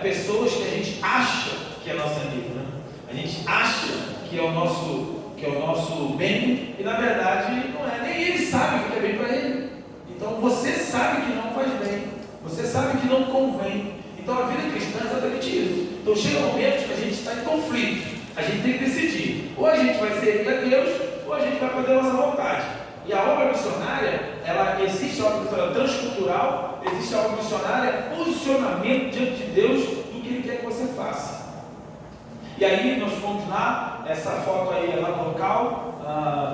pessoas que a gente acha que é nosso amigo, né? A gente acha que é o nosso bem e na verdade não é, nem ele sabe o que é bem para ele. Então você sabe que não faz bem, você sabe que não convém. Então a vida cristã é exatamente isso. Então chega um momento que a gente está em conflito, a gente tem que decidir, ou a gente vai servir a Deus ou a gente vai fazer a nossa vontade. E a obra missionária, existe a obra missionária transcultural, existe a obra missionária posicionamento diante de Deus do que Ele quer que você faça. E aí nós fomos lá, essa foto aí é lá no local,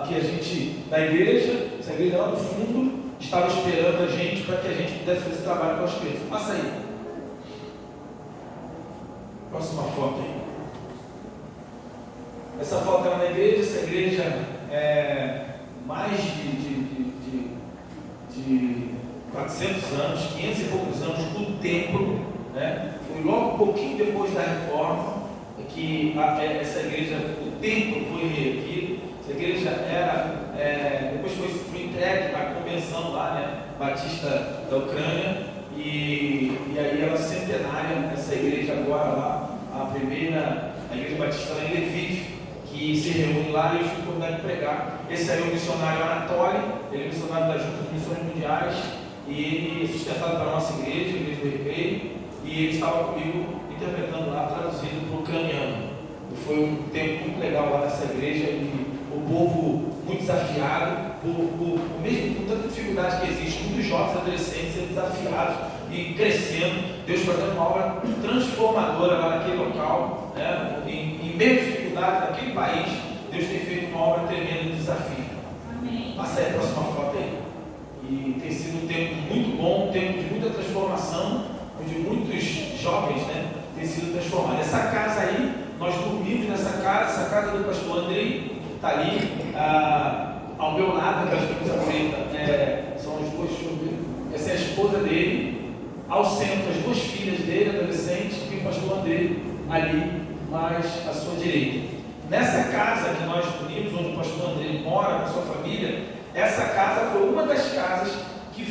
que a gente, da igreja, essa igreja lá no fundo, estava esperando a gente para que a gente pudesse fazer esse trabalho com as crianças. Passa aí. Próxima foto aí. Essa foto era na igreja, essa igreja é mais de 400 anos, 500 e poucos anos do templo, né? Foi logo um pouquinho depois da reforma que essa igreja, o templo foi reerguido, essa igreja depois foi entregue à convenção lá, né, Batista da Ucrânia, e aí ela é centenária, essa igreja agora lá, a igreja Batista lá em Lviv, que se reúne lá e eu tive a oportunidade de pregar. Esse aí é o missionário Anatoly, ele é missionário da Junta de Missões Mundiais, e ele é sustentado pela nossa igreja, a Igreja do Recreio, e ele estava comigo interpretando lá, traduzido para o ucraniano. E foi um tempo muito legal lá nessa igreja, e o povo muito desafiado, mesmo com tanta dificuldade que existe, muitos jovens adolescentes sendo desafiados e crescendo, Deus fazendo uma obra transformadora lá naquele local, né? Em meio à dificuldade naquele país, Deus tem feito uma obra tremenda de desafio. Amém. Passa aí a próxima foto aí. E tem sido um tempo muito bom, um tempo de muita transformação, onde muitos jovens, né, têm sido transformados. Essa casa aí, nós dormimos nessa casa, essa casa do pastor Andrei, está ali ao meu lado, aquelas coisas pretas, são as duas, essa é a esposa dele, ao centro as duas filhas dele, adolescentes, e o pastor Andrei ali, mais à sua direita. Nessa casa que nós unimos, onde o pastor Andrei mora com a sua família, essa casa foi uma das casas que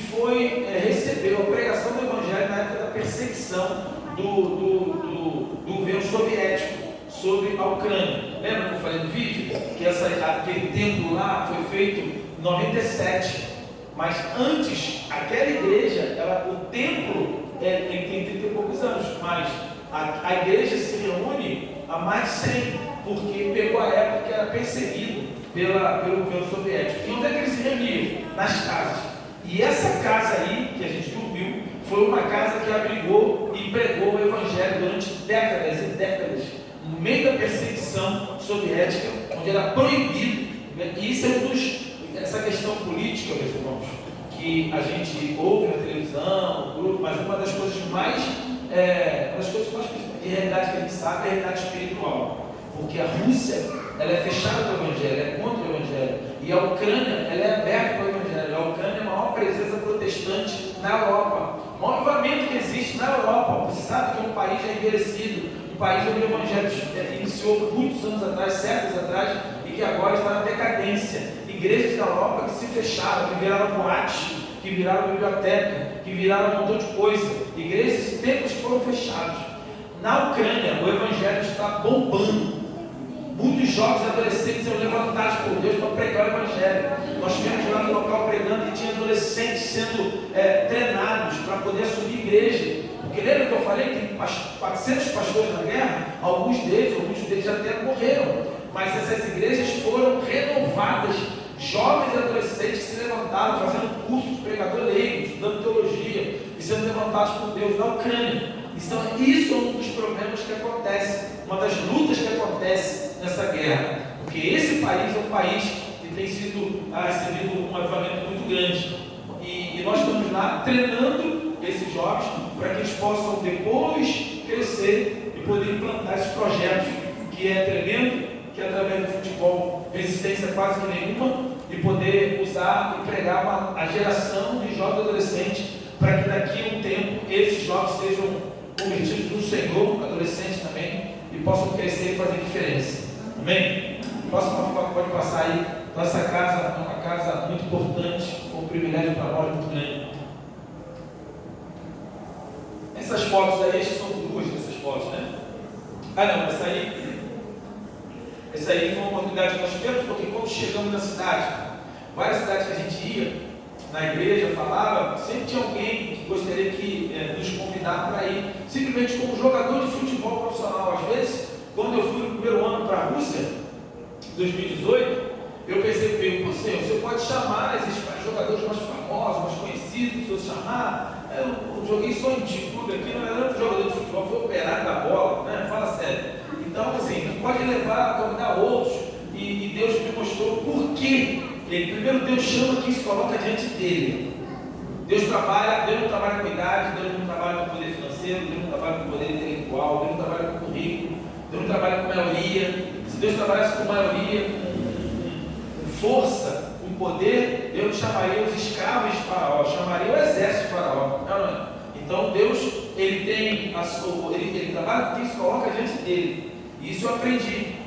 recebeu a pregação do Evangelho na época da perseguição do governo soviético sobre a Ucrânia. Lembra que eu falei no vídeo? Que aquele templo lá foi feito em 97, mas antes, aquela igreja, o templo, ele tem 30 e poucos anos, mas a igreja se reúne há mais de 100, porque pegou a época que era perseguido pelo governo soviético. E onde é que eles se reuniam? Nas casas. E essa casa aí, que a gente dormiu, foi uma casa que abrigou e pregou o Evangelho durante décadas e décadas, no meio da perseguição soviética, onde era proibido. E isso é essa questão política, meus irmãos, que a gente ouve na televisão, mas uma das coisas mais de realidade que a gente sabe sabe a realidade espiritual. Porque a Rússia, ela é fechada para o Evangelho, é contra o Evangelho. E a Ucrânia, ela é aberta para o Evangelho. A Ucrânia é a maior presença protestante na Europa. O maior avivamento que existe na Europa. Você sabe que é um país já envelhecido, um país onde o Evangelho iniciou muitos anos atrás, séculos atrás, e que agora está na decadência. Igrejas da Europa que se fecharam, que viraram boate, que viraram biblioteca, que viraram um montão de coisa. Igrejas, templos que foram fechados. Na Ucrânia, o Evangelho está bombando. Muitos jovens adolescentes são levantados por Deus para pregar o Evangelho. Nós estivemos lá no local pregando e tinha adolescentes sendo treinados para poder assumir igreja. Porque lembra que eu falei que tem 400 pastores na guerra? Alguns deles já até morreram. Mas essas igrejas foram renovadas. Jovens e adolescentes que se levantaram fazendo cursos de pregador leigo, estudando teologia e sendo levantados por Deus na Ucrânia. Então, isso é um dos problemas que acontece, uma das lutas que acontece nessa guerra. Porque esse país é um país que tem sido recebido um avivamento muito grande. E nós estamos lá treinando esses jovens para que eles possam depois crescer e poder implantar esses projetos, que é tremendo, que através do futebol, resistência quase que nenhuma, e poder usar e pregar a geração de jovens adolescentes, para que daqui a um tempo esses jovens sejam convertidos no Senhor, adolescentes também, e possam crescer e fazer diferença. Amém? Próxima foto pode passar aí. Nossa casa é uma casa muito importante, foi um privilégio para nós muito grande. Essas fotos aí, são duas dessas fotos, né? Ah não, essa aí foi uma oportunidade que nós tivemos, porque quando chegamos na cidade, várias cidades que a gente ia, na igreja, falava, sempre tinha alguém que gostaria que nos convidar para ir, simplesmente como jogador de futebol profissional. Às vezes, quando eu fui no primeiro ano para a Rússia, em 2018, eu pensei, você pode chamar esses jogadores mais famosos, mais conhecidos, se eu chamar, eu joguei só em clube aqui, não era um jogador de futebol, foi operário da bola, né? Fala sério. Então, assim, pode levar, convidar outros, e Deus me mostrou por quê. Primeiro, Deus chama quem se coloca diante dele. Deus não trabalha com idade, Deus não trabalha com poder financeiro, Deus não trabalha com poder intelectual, Deus não trabalha com currículo, Deus não trabalha com maioria. Se Deus trabalhasse com maioria, com força, com poder, Deus chamaria os escravos de Faraó, chamaria o exército de Faraó. Não. Então Deus, ele trabalha com quem se coloca diante dele. Isso eu aprendi.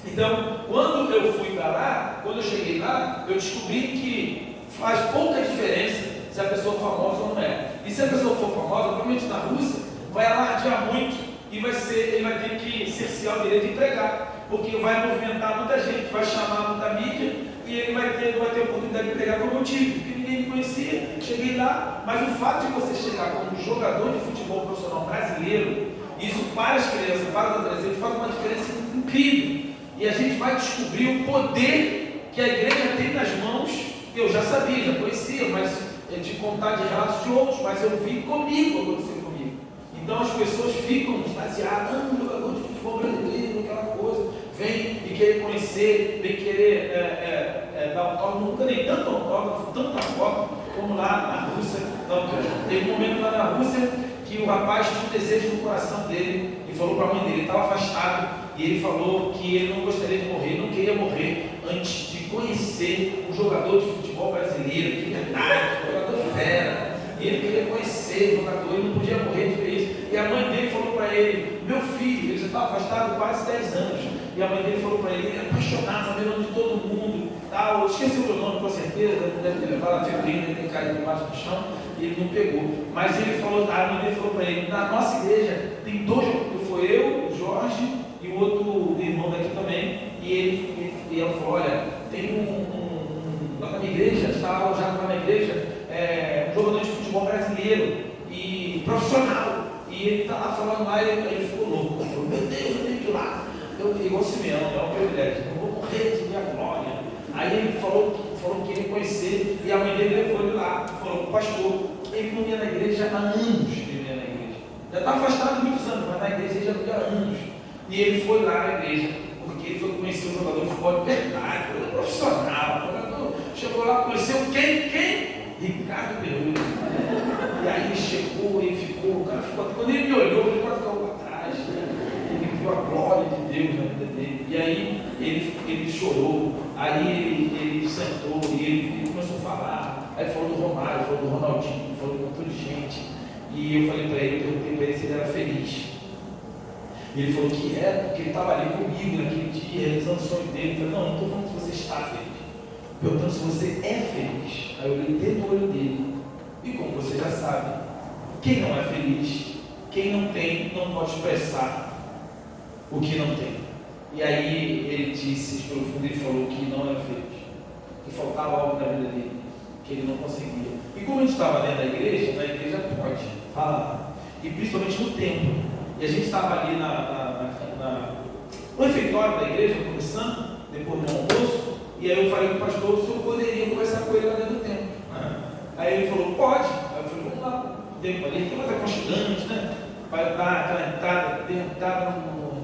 Então, quando eu fui para lá, quando eu cheguei lá, eu descobri que faz pouca diferença se a pessoa for famosa ou não é. E se a pessoa for famosa, provavelmente na Rússia, vai alardear muito e ele vai ter que cercear o direito de pregar, porque vai movimentar muita gente, vai chamar muita mídia e ele não vai ter oportunidade de pregar como eu tive, porque ninguém me conhecia. Cheguei lá, mas o fato de você chegar como jogador de futebol profissional brasileiro, isso para as crianças, para os adolescentes, faz uma diferença incrível. E a gente vai descobrir o poder que a igreja tem nas mãos. Eu já sabia, já conhecia, mas de contar de relatos de outros, mas eu vi comigo acontecer comigo. Então as pessoas ficam extasiadas, um jogador de futebol brasileiro, aquela coisa, vem e querer conhecer, vem querer dar autógrafo, nunca nem tanto autógrafo, tanta foto, como lá na Rússia, na Ucrânia. Teve um momento lá na Rússia que o rapaz tinha um desejo no coração dele e falou para a mãe dele, ele estava afastado. E ele falou que ele não gostaria de morrer, não queria morrer antes de conhecer um jogador de futebol brasileiro, de verdade, um jogador fera. E ele queria conhecer o jogador, ele não podia morrer de ver isso. E a mãe dele falou para ele, meu filho, ele já está afastado quase 10 anos. E a mãe dele falou para ele, ele é apaixonado, sabendo de todo mundo. Tal. Eu esqueci o meu nome com certeza, deve ter levado a febrina, deve ter caído embaixo do chão, e ele não pegou. Mas ele falou, a mãe dele falou para ele, na nossa igreja tem dois, foi eu, o Jorge, e o outro irmão daqui também, e ela falou, olha, tem lá na minha igreja, está alojado lá na igreja, um jogador de futebol brasileiro, e profissional, e ele está lá falando lá, e ele ficou louco, ele falou, meu Deus, eu tenho que ir lá, igual Simeão, é um privilégio, eu vou morrer de minha glória. Aí ele falou que queria conhecer, e a mãe dele levou ele lá, falou para o pastor, ele não ia na igreja há anos, ele ia na igreja, já está afastado muitos anos, mas na igreja ele já ia há anos. E ele foi lá na igreja, porque ele foi conhecer o jogador de futebol de verdade, jogador profissional, chegou lá, conheceu quem? Ricardo Perucci. E aí ele chegou, ele ficou, o cara ficou, quando ele me olhou, ele quase ficou para trás, ele viu a glória de Deus na vida dele. E aí ele chorou, aí ele sentou e ele começou a falar. Aí falou do Romário, falou do Ronaldinho, falou de um montão de gente. E eu falei para ele, perguntei para ele se ele era feliz. E ele falou que era, porque ele estava ali comigo naquele dia, realizando o sonho dele. Eu falei, não estou falando se você está feliz. Perguntando se você é feliz. Aí eu olhei dentro do olho dele. E como você já sabe, quem não é feliz, quem não tem, não pode expressar o que não tem. E aí ele disse, profundo, ele falou que não era feliz, que faltava algo na vida dele, que ele não conseguia. E como a gente estava dentro da igreja, na igreja pode falar, e principalmente no templo. E a gente estava ali no refeitório da igreja, começando, depois do almoço, e aí eu falei com o pastor se eu poderia conversar com ele lá dentro do templo. Aí ele falou, pode. Aí eu falei, vamos lá, o templo ali, tem mais aconchegante, né? Vai dar aquela entrada, dei uma entrada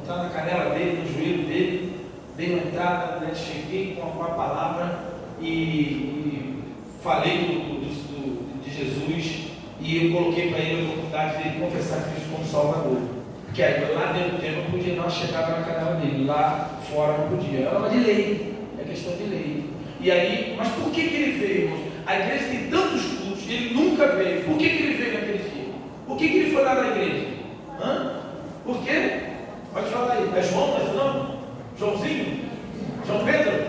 na canela dele, no joelho dele, dei uma entrada, né? Cheguei com a palavra e falei de Jesus, e eu coloquei para ele a oportunidade dele confessar Cristo como Salvador. Porque aí lá dentro do templo eu podia dar uma chegada na canela dele, lá fora não podia. Era uma de lei, é questão de lei. E aí, mas por que ele veio, irmãos? A igreja tem tantos cultos, ele nunca veio. Por que ele veio naquele dia? Por que ele foi lá na igreja? Por quê? Pode falar aí. É João, mas não? Joãozinho? João Pedro?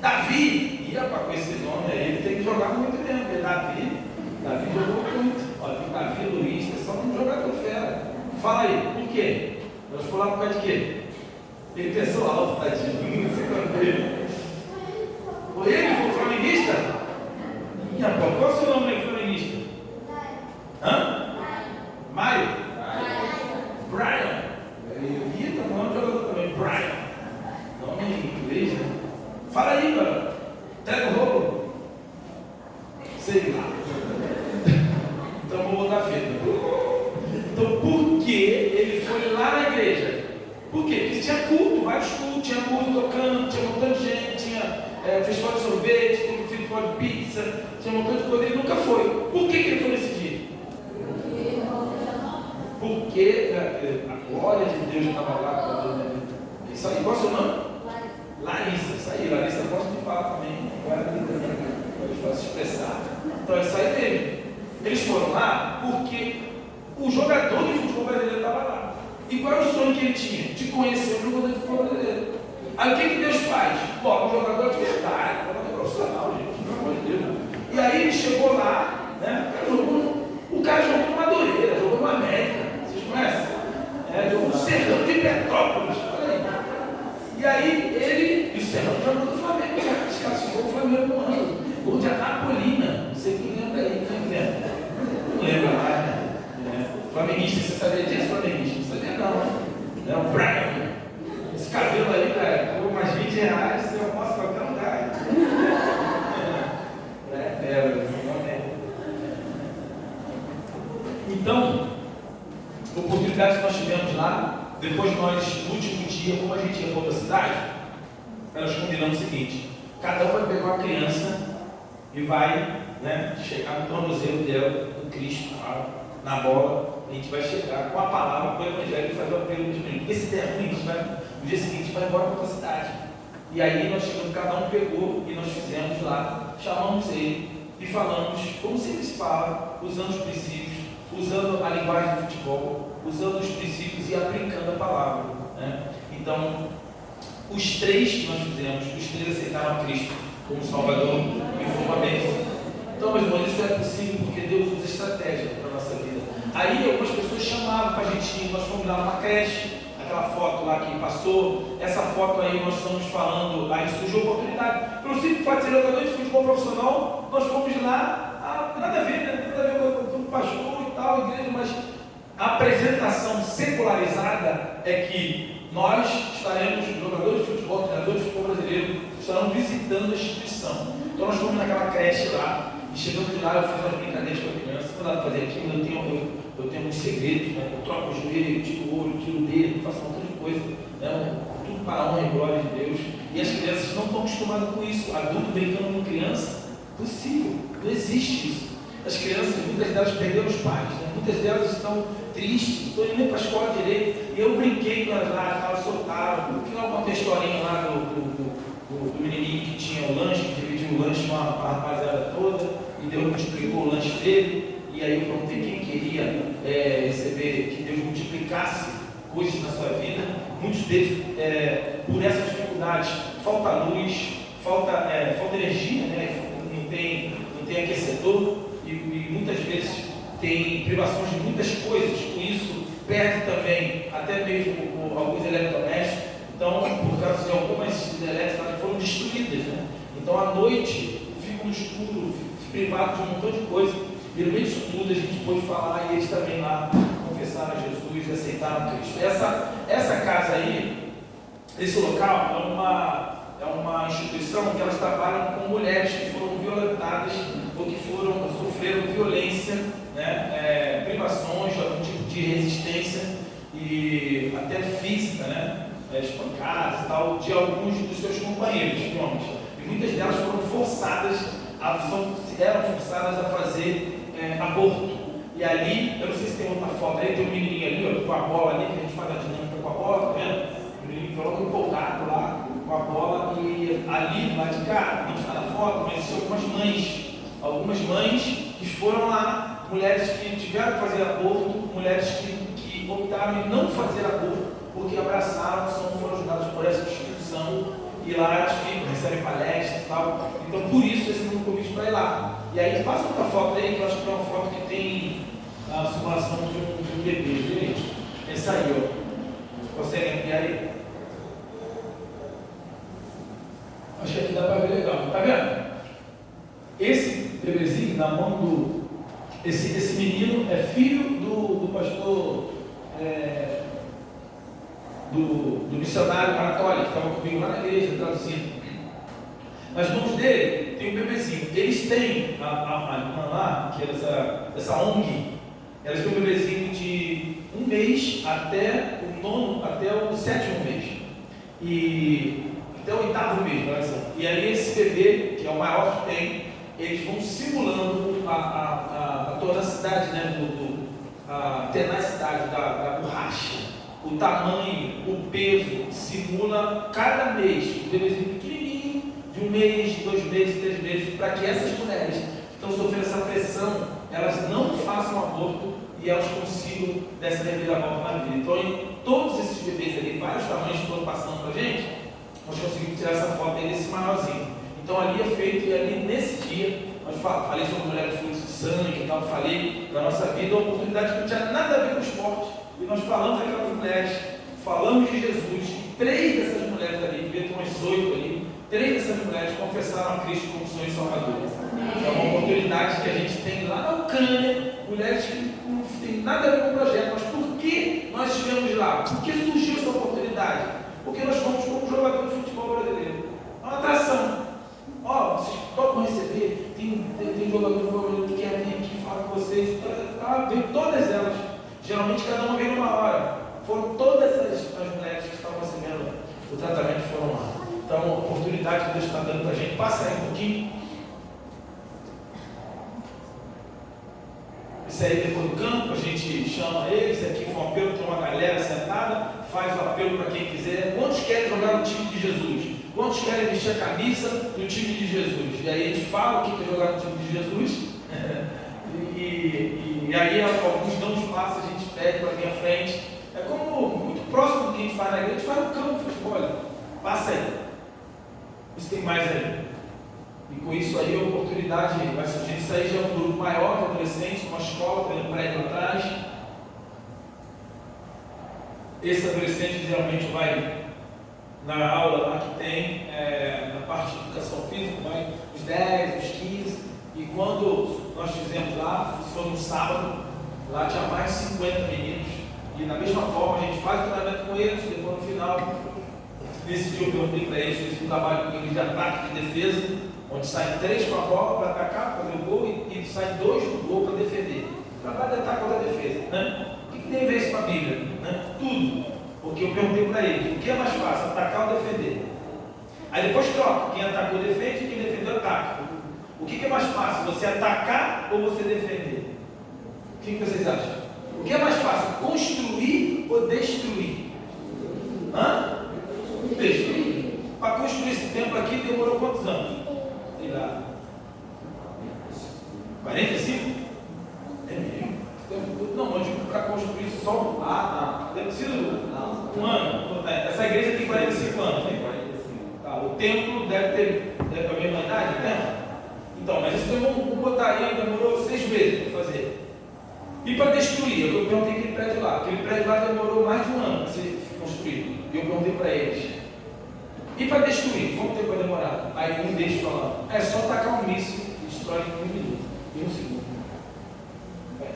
Davi? Com esse nome aí, ele tem que jogar muito mesmo, porque Davi jogou muito. Olha, tem Davi, Luiz, é só um jogador fera. Fala aí, por quê? Nós fomos lá por causa de quê? Ele pensou alto, tadinho, não sei quando ele. Foi ele, foi flamenguista? Qual é o seu nome aí, flamenguista? Mário? Brian. Ele tá falando de jogador também, Brian. Nome em inglês, né? Fala aí, cara. Entrega o rolo. Sei lá. Então vou botar fita. Então por que ele foi lá na igreja? Por quê? Porque tinha culto, vários cultos, tinha culto tocando, tinha um montão de gente, tinha festival de sorvete, tinha festival de pizza, tinha um montão de coisa, ele nunca foi. Por que ele foi nesse dia? Porque a glória de Deus estava lá. Isso aí, qual é o seu nome? Larissa. Isso aí, Larissa gosta de falar também. Pode se expressar. Então é isso aí mesmo. Eles foram lá porque o jogador de futebol brasileiro estava lá. E qual era o sonho que ele tinha? De conhecer o jogador de futebol brasileiro. Aí o que Deus faz? Bota um jogador de verdade, um jogador profissional, gente, pelo amor de Deus. E aí ele chegou lá, né? O cara jogou no Madureira, jogou no América. Vocês conhecem? Jogou no Serrão de Petrópolis. Olha aí. E aí ele, e o Serrão jogou no Flamengo. Esse cara ficou o Flamengo no ano. Gol de Anapolina. Não sei quem lembra aí, quem lembra? Não lembra mais, né? Flamenguista, você sabia disso, flamenguista? Não sabia não. O Brian. Esse cabelo aí, cara, por mais R$20, você almoça em qualquer lugar. Então, a oportunidade que nós tivemos lá, depois nós, no último dia, como a gente ia para outra cidade, nós combinamos o seguinte: cada um vai pegar uma criança e vai, né, chegar no tornozelo dela, com Cristo, na bola. A gente vai chegar com a palavra, com o evangelho e fazer o apelo dos meninos. Porque se der ruim, no dia seguinte a gente vai embora para outra cidade. E aí nós chegamos, cada um pegou e nós fizemos lá, chamamos ele e falamos, como sempre se fala, usando os princípios, usando a linguagem do futebol, usando os princípios e aplicando a palavra. Né? Então, os três que nós fizemos, os três aceitaram a Cristo como Salvador e foi uma bênção. Então, meus irmãos, isso é possível porque Deus usa estratégia para a nossa vida. Aí algumas pessoas chamavam para a gente ir, nós fomos lá numa creche, aquela foto lá que passou, essa foto aí nós estamos falando, aí surgiu a oportunidade. Pelo simples fato de ser jogador de futebol profissional, nós fomos lá, nada a ver, né? Nada a ver com o pastor e tal, igreja, mas a apresentação secularizada é que nós estaremos, jogadores de futebol, treinadores de futebol brasileiro, estarão visitando a instituição. Então nós fomos naquela creche lá, e chegando de lá eu fiz umas brincadeiras com a criança, quando ela fazia aquilo, eu tenho uns segredos, né? Eu troco o joelho, tiro o olho, tiro o dedo, faço um monte de coisa, né? Tudo para a honra e glória de Deus. E as crianças não estão acostumadas com isso. Adulto brincando com criança, possível, não existe isso. As crianças, muitas delas perderam os pais, né? muitas delas estão tristes, não estão indo nem para a escola direito. E eu brinquei com elas lá, elas soltaram. No final, contei a historinha lá do menininho que tinha o lanche, que dividiu o lanche com a rapaziada toda, e Deus multiplicou o lanche dele. E aí eu perguntei quem queria receber, que Deus multiplicasse coisas na sua vida. Muitos deles, por essas dificuldades, falta luz, falta energia, né? não tem aquecedor, e muitas vezes tem privações de muitas coisas. Com isso, perde também até mesmo alguns eletrodomésticos. Então, por causa de algumas elétricas que foram destruídas, né? Então, à noite, ficam no escuro, privados de um montão de coisa. E no meio disso tudo, a gente pôde falar, e eles também lá confessaram a Jesus e aceitaram Cristo. Essa casa aí, esse local, é uma instituição que elas trabalham com mulheres que foram violentadas ou que sofreram violência, né? Privações, algum tipo de resistência e até física, né? Espancadas e tal, de alguns dos seus companheiros, homens. E muitas delas eram forçadas a fazer aborto. E ali, eu não sei se tem outra foto aí, tem um menininho ali, ó, com a bola ali, que a gente faz a dinâmica com a bola, tá vendo? O menininho falou empolgado lá com a bola, e ali, lá de cá, a gente está na foto, mas existem algumas mães que foram lá, mulheres que tiveram que fazer aborto, mulheres que optaram em não fazer aborto, porque abraçaram, foram ajudadas por essa instituição, e lá elas ficam, recebem palestras e tal. Então, por isso, esse é um convite para ir lá. E aí, passa outra foto aí, que eu acho que é uma foto que tem a simulação de um bebê, gente. Essa aí, ó. Conseguem ampliar aí? Acho que aqui dá para ver legal. Tá vendo? Esse bebezinho na mão do... Esse menino é filho do pastor... Do missionário Anatoly, que estava comigo lá na igreja, traduzindo. Nas mãos dele tem um bebezinho. Eles têm a irmã lá, que é essa ONG, elas têm um bebezinho de 1 mês até o 7º mês. E até o 8º mês, e aí esse bebê, que é o maior que tem, eles vão simulando a tonacidade, né, a tenacidade da borracha. O tamanho, o peso, simula cada mês, um bebezinho pequenininho, de 1 mês, 2 meses, 3 meses, para que essas mulheres que estão sofrendo essa pressão, elas não façam aborto e elas consigam dessa reviravolta na vida. Então, em todos esses bebês ali, vários tamanhos que estão passando para a gente, nós conseguimos tirar essa foto aí desse maiorzinho. Então, ali é feito, e ali nesse dia, nós falei sobre mulher de fluxo de sangue e tal, falei da nossa vida, uma oportunidade que não tinha nada a ver com o esporte. E nós falamos daquelas mulheres, falamos de Jesus, e 3 dessas mulheres ali, devia ter umas 8 ali, 3 dessas mulheres confessaram a Cristo como Senhor e Salvador. É uma oportunidade que a gente tem lá na Ucrânia, mulheres que não têm nada a ver com o projeto, mas por que nós estivemos lá? Por que surgiu essa oportunidade? Porque nós fomos como jogador de futebol brasileiro. É uma atração. Ó, vocês topam receber, tem jogador de futebol brasileiro que quer vir aqui falar com vocês. Vem todas elas. Geralmente cada uma veio numa hora. Foram todas as mulheres que estavam recebendo o tratamento foram lá. Então, a oportunidade que Deus está dando para a gente. Passa aí um pouquinho. Isso aí depois do campo, a gente chama eles. Aqui foi um apelo, tem uma galera sentada, faz o apelo para quem quiser. Quantos querem jogar no time de Jesus? Quantos querem vestir a camisa do time de Jesus? E aí a gente fala o que é jogar no time de Jesus. E aí alguns dão espaço, a gente pede para vir à frente. É como muito próximo do que a gente faz na igreja, a gente faz no campo de futebol. Passa aí. Isso tem mais aí. E com isso aí a oportunidade vai surgir. Isso aí já é um grupo maior de adolescentes, uma escola, tem um prédio atrás. Esse adolescente geralmente vai na aula lá que tem, na parte de educação física, vai os 10, os 15. E quando nós fizemos lá, foi no sábado, lá tinha mais de 50 meninos. E da mesma forma a gente faz o treinamento com eles, depois no final, nesse dia eu perguntei para eles, fiz um trabalho com eles de ataque e de defesa, onde saem 3 com a bola para atacar, fazer o gol, e saem 2 do gol para defender. Trabalho de ataque ou da defesa, né? O que tem a ver isso com a Bíblia? Né? Tudo. Porque eu perguntei para eles, o que é mais fácil, atacar ou defender? Aí depois troca, quem atacou defende e quem defendeu ataca. O que é mais fácil, você atacar ou você defender? O que vocês acham? O que é mais fácil, construir ou destruir? Destruir. Para construir esse templo aqui demorou quantos anos? Sei lá. 45? É mesmo? Não, eu digo para construir só. Deve ser um ano. Essa igreja tem 45 anos, né? O templo deve ter a mesma idade, né? Então, mas isso vamos botar aí, demorou 6 meses para fazer. E para destruir, eu perguntei aquele prédio lá. Aquele prédio lá demorou mais de um ano para ser construído. E eu perguntei para eles. E para destruir, quanto tempo vai demorar? Aí um deles falou, é só tacar um míssil e destrói em 1 minuto, em 1 segundo.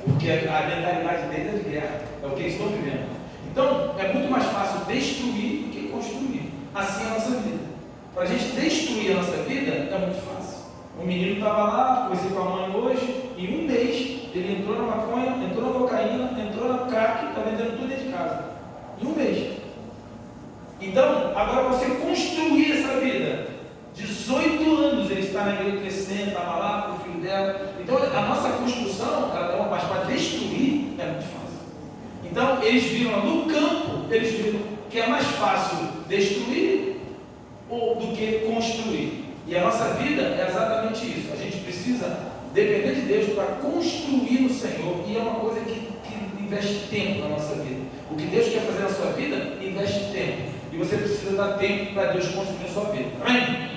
Porque a mentalidade deles é de guerra, é o que eles estão vivendo. Então, é muito mais fácil destruir do que construir. Assim é a nossa vida. Para a gente destruir a nossa vida, é muito fácil. O menino estava lá, conversei com a mãe hoje, em 1 mês, ele entrou na maconha, entrou na cocaína, entrou na crack, está vendendo tudo dentro de casa. Em 1 mês. Então, agora você construir essa vida. 18 anos ele está na igreja crescendo, estava lá com o filho dela. Então, a nossa construção, mas para destruir, é muito fácil. Então, eles viram no campo, eles viram que é mais fácil destruir do que construir. E a nossa vida é exatamente isso. A gente precisa depender de Deus para construir no Senhor. E é uma coisa que investe tempo na nossa vida. O que Deus quer fazer na sua vida, investe tempo. E você precisa dar tempo para Deus construir a sua vida. Amém?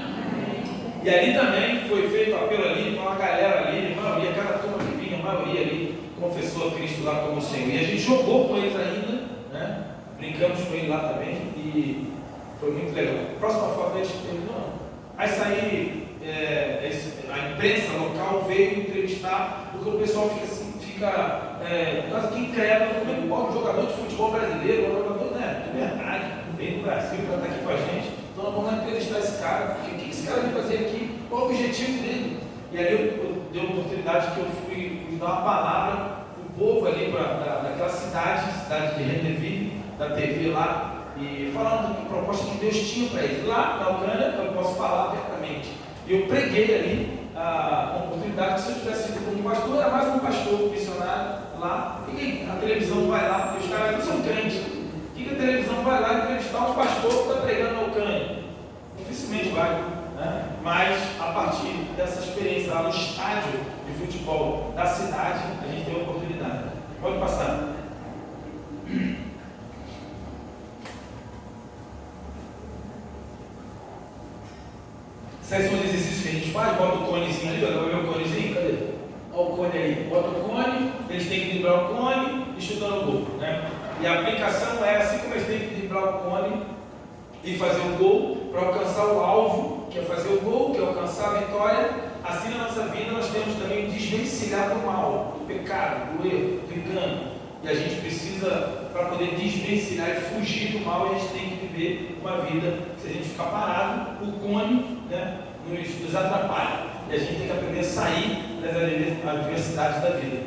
E ali também foi feito o apelo ali, com uma galera ali, a maioria, cada turma que vinha, a maioria ali confessou a Cristo lá como Senhor. E a gente jogou com eles ainda, né? Brincamos com eles lá também e foi muito legal. Próxima foto a gente terminou. Aí saí, a imprensa local veio entrevistar, porque o pessoal por causa que incrédulo, como é que pode um jogador de futebol brasileiro, um jogador, né, de verdade, veio do Brasil para estar aqui com a gente. Então nós vamos entrevistar esse cara, o que esse cara veio fazer aqui, qual o objetivo dele? E aí eu dei uma oportunidade que eu fui dar uma palavra para o povo ali, daquela cidade de Rendeville, da TV lá, e falando da proposta que Deus tinha para eles. Lá na Ucrânia, eu posso falar abertamente. E eu preguei ali uma oportunidade que se eu tivesse sido como pastor, era mais um pastor missionário lá. E a televisão vai lá, porque os caras não são crentes. Que a televisão vai lá entrevistar um pastor que está pregando na Ucrânia? Dificilmente vai, né? Mas a partir dessa experiência lá no estádio de futebol da cidade, a gente tem a oportunidade. Pode passar. Esses são os exercícios que a gente faz, bota o conezinho ali, vai ver o conezinho? Cadê? Olha o cone ali, bota o cone, eles têm que driblar o cone e chutando o gol, né? E a aplicação é assim como eles têm que driblar o cone e fazer o gol para alcançar o alvo, que é fazer o gol, que é alcançar a vitória. Assim na nossa vida nós temos também que desvencilhar do mal, do pecado, do erro, do engano. E a gente precisa, para poder desvencilhar e fugir do mal, a gente tem que viver uma vida, se a gente ficar parado, o cone, né, nos atrapalha. E a gente tem que aprender a sair das adversidades da vida.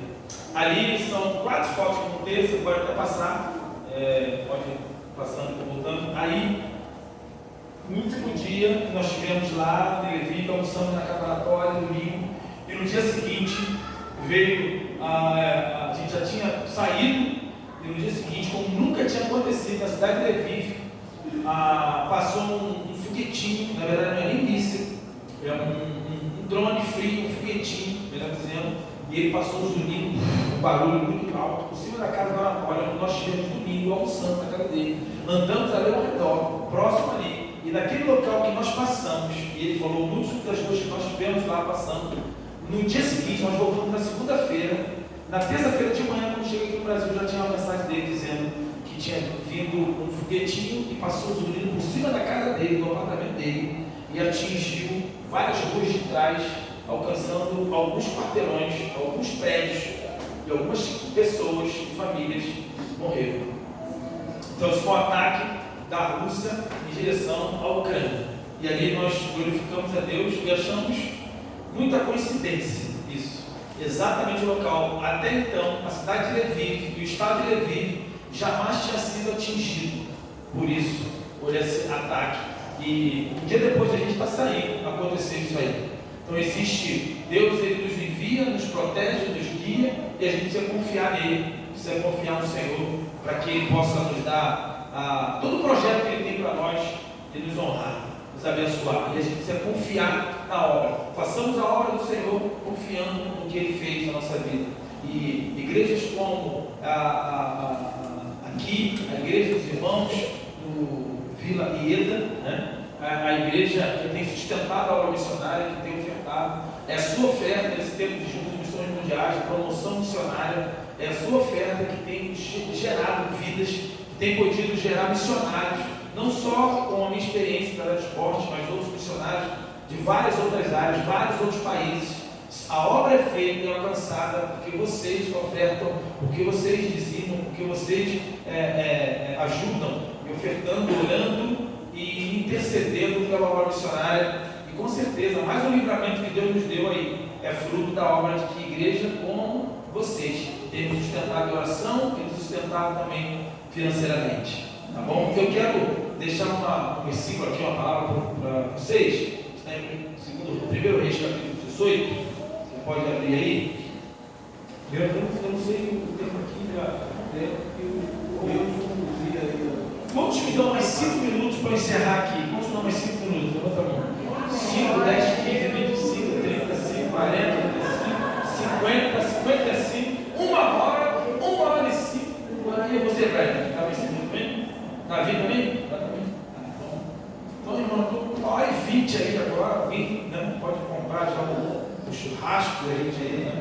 Ali são 4 fotos que eu montei, você pode até passar, pode ir passando, voltando. Aí, no último dia que nós estivemos lá, em Levi, almoçamos na Caparatória, domingo, e no dia seguinte veio, a gente já tinha saído, e no dia seguinte, como nunca tinha acontecido na cidade de Levi, passou um foguetinho, na verdade não é nem míssil, é um drone frio, um foguetinho, melhor dizendo, e ele passou zunindo, um barulho muito alto, por cima da casa do Anatólia, onde nós estivemos domingo, almoçando na casa dele, andamos ali ao redor, próximo ali, e naquele local que nós passamos, e ele falou muitas das coisas que nós tivemos lá passando. No dia seguinte, nós voltamos na segunda-feira, na terça-feira de manhã, quando cheguei aqui no Brasil, já tinha uma mensagem dele dizendo que tinha vindo um foguetinho e passou zunindo por cima da casa dele, do apartamento dele, e atingiu várias ruas de trás, alcançando alguns quarteirões, alguns prédios, e algumas pessoas e famílias morreram. Então, esse foi um ataque da Rússia em direção à Ucrânia. E ali nós glorificamos a Deus e achamos muita coincidência isso. Exatamente o local. Até então, a cidade de Levi e o estado de Levi jamais tinha sido atingido por isso, por esse ataque. E um dia depois de a gente estar saindo, aconteceu isso aí. Então existe, Deus ele nos envia, nos protege, nos guia, e a gente precisa confiar nele, precisa confiar no Senhor, para que Ele possa nos dar todo o projeto que Ele tem para nós, de nos honrar, nos abençoar. E a gente precisa confiar na obra. Façamos a obra do Senhor confiando no que Ele fez na nossa vida. E igrejas como aqui, a igreja dos irmãos do Vila Ieda, né? A igreja que tem sustentado a obra missionária, que tem ofertado, é a sua oferta nesse tempo de juntos, missões mundiais, de promoção missionária, é a sua oferta que tem gerado vidas, que tem podido gerar missionários, não só com a minha experiência para dar esporte, mas outros missionários de várias outras áreas, vários outros países. A obra é feita e alcançada porque vocês ofertam, porque vocês dizimam, porque vocês ajudam, ofertando, orando e intercedendo pela obra missionária. E com certeza, mais um livramento que Deus nos deu aí é fruto da obra de que igreja como vocês tem nos sustentado em oração, tem nos sustentado também financeiramente. Tá bom? Eu quero deixar um versículo aqui, uma palavra para vocês. Está em 1 Reis, capítulo 18. Você pode abrir aí. Eu não sei o tempo aqui, Quantos me dão mais 5 minutos para encerrar aqui? Quantos me dão mais 5 minutos? Levanta a mão. 5, 10, 15, 25, 35, 40, 35, 50, 55, 1 hora, 1 hora e 5. E você, Brian, está me ensinando também? Está vindo também? Está também? Então, irmão, hora e 20 aí agora, alguém, né? Pode comprar já o churrasco da gente aí, né?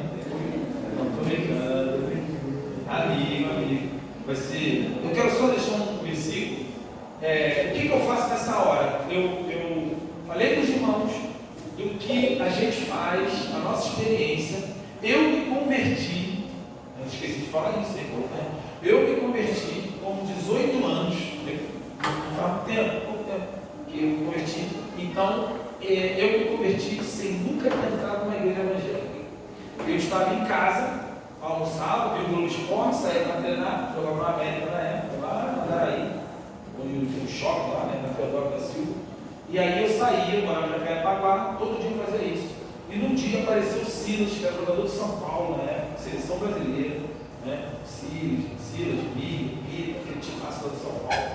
Não, estou brincando. Amigo. Vai ser. Eu quero só deixar um versículo. O que eu faço nessa hora? Eu falei para os irmãos do que a gente faz, a nossa experiência. Eu me converti, eu esqueci de falar isso, né? Eu me converti com 18 anos, faz pouco tempo que eu me converti. Então, eu me converti sem nunca ter entrado numa igreja evangélica. Eu estava em casa, almoçava, vi o Globo Esporte, saía para treinar, jogava na América na época, lá na Andaraí, onde tinha um shopping lá, né, na Teodoro da Silva. E aí eu saía, morava na Jacarepaguá, todo dia fazia isso. E num dia apareceu o Silas, que era jogador de São Paulo, né, seleção brasileira, né, Silas, Miguel, aquele time lá de São Paulo,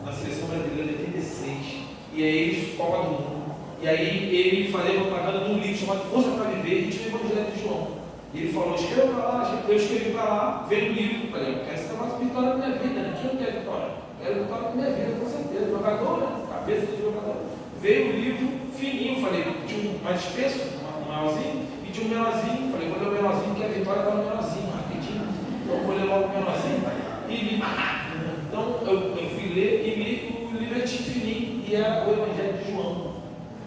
na seleção brasileira de 86. E aí eles Copa do Mundo. E aí ele fazia propaganda de um livro chamado Força para Viver, e tinha o Evangelho de João. E ele falou, escreva para lá, eu escrevi para lá, veio o livro, falei, eu quero ser mais vitória da minha vida, né? Quem não quer vitória? Eu quero vitória da minha vida, com certeza, jogador, né? Cabeça de jogador. Veio o livro fininho, falei, tinha um mais espesso, um maiorzinho, e tinha um menorzinho, falei, vou ler o menorzinho, que a vitória está no menorzinho, rapidinho. Então vou ler logo o menorzinho, e li. Então eu fui ler e li o livretinho fininho, e era o Evangelho de João.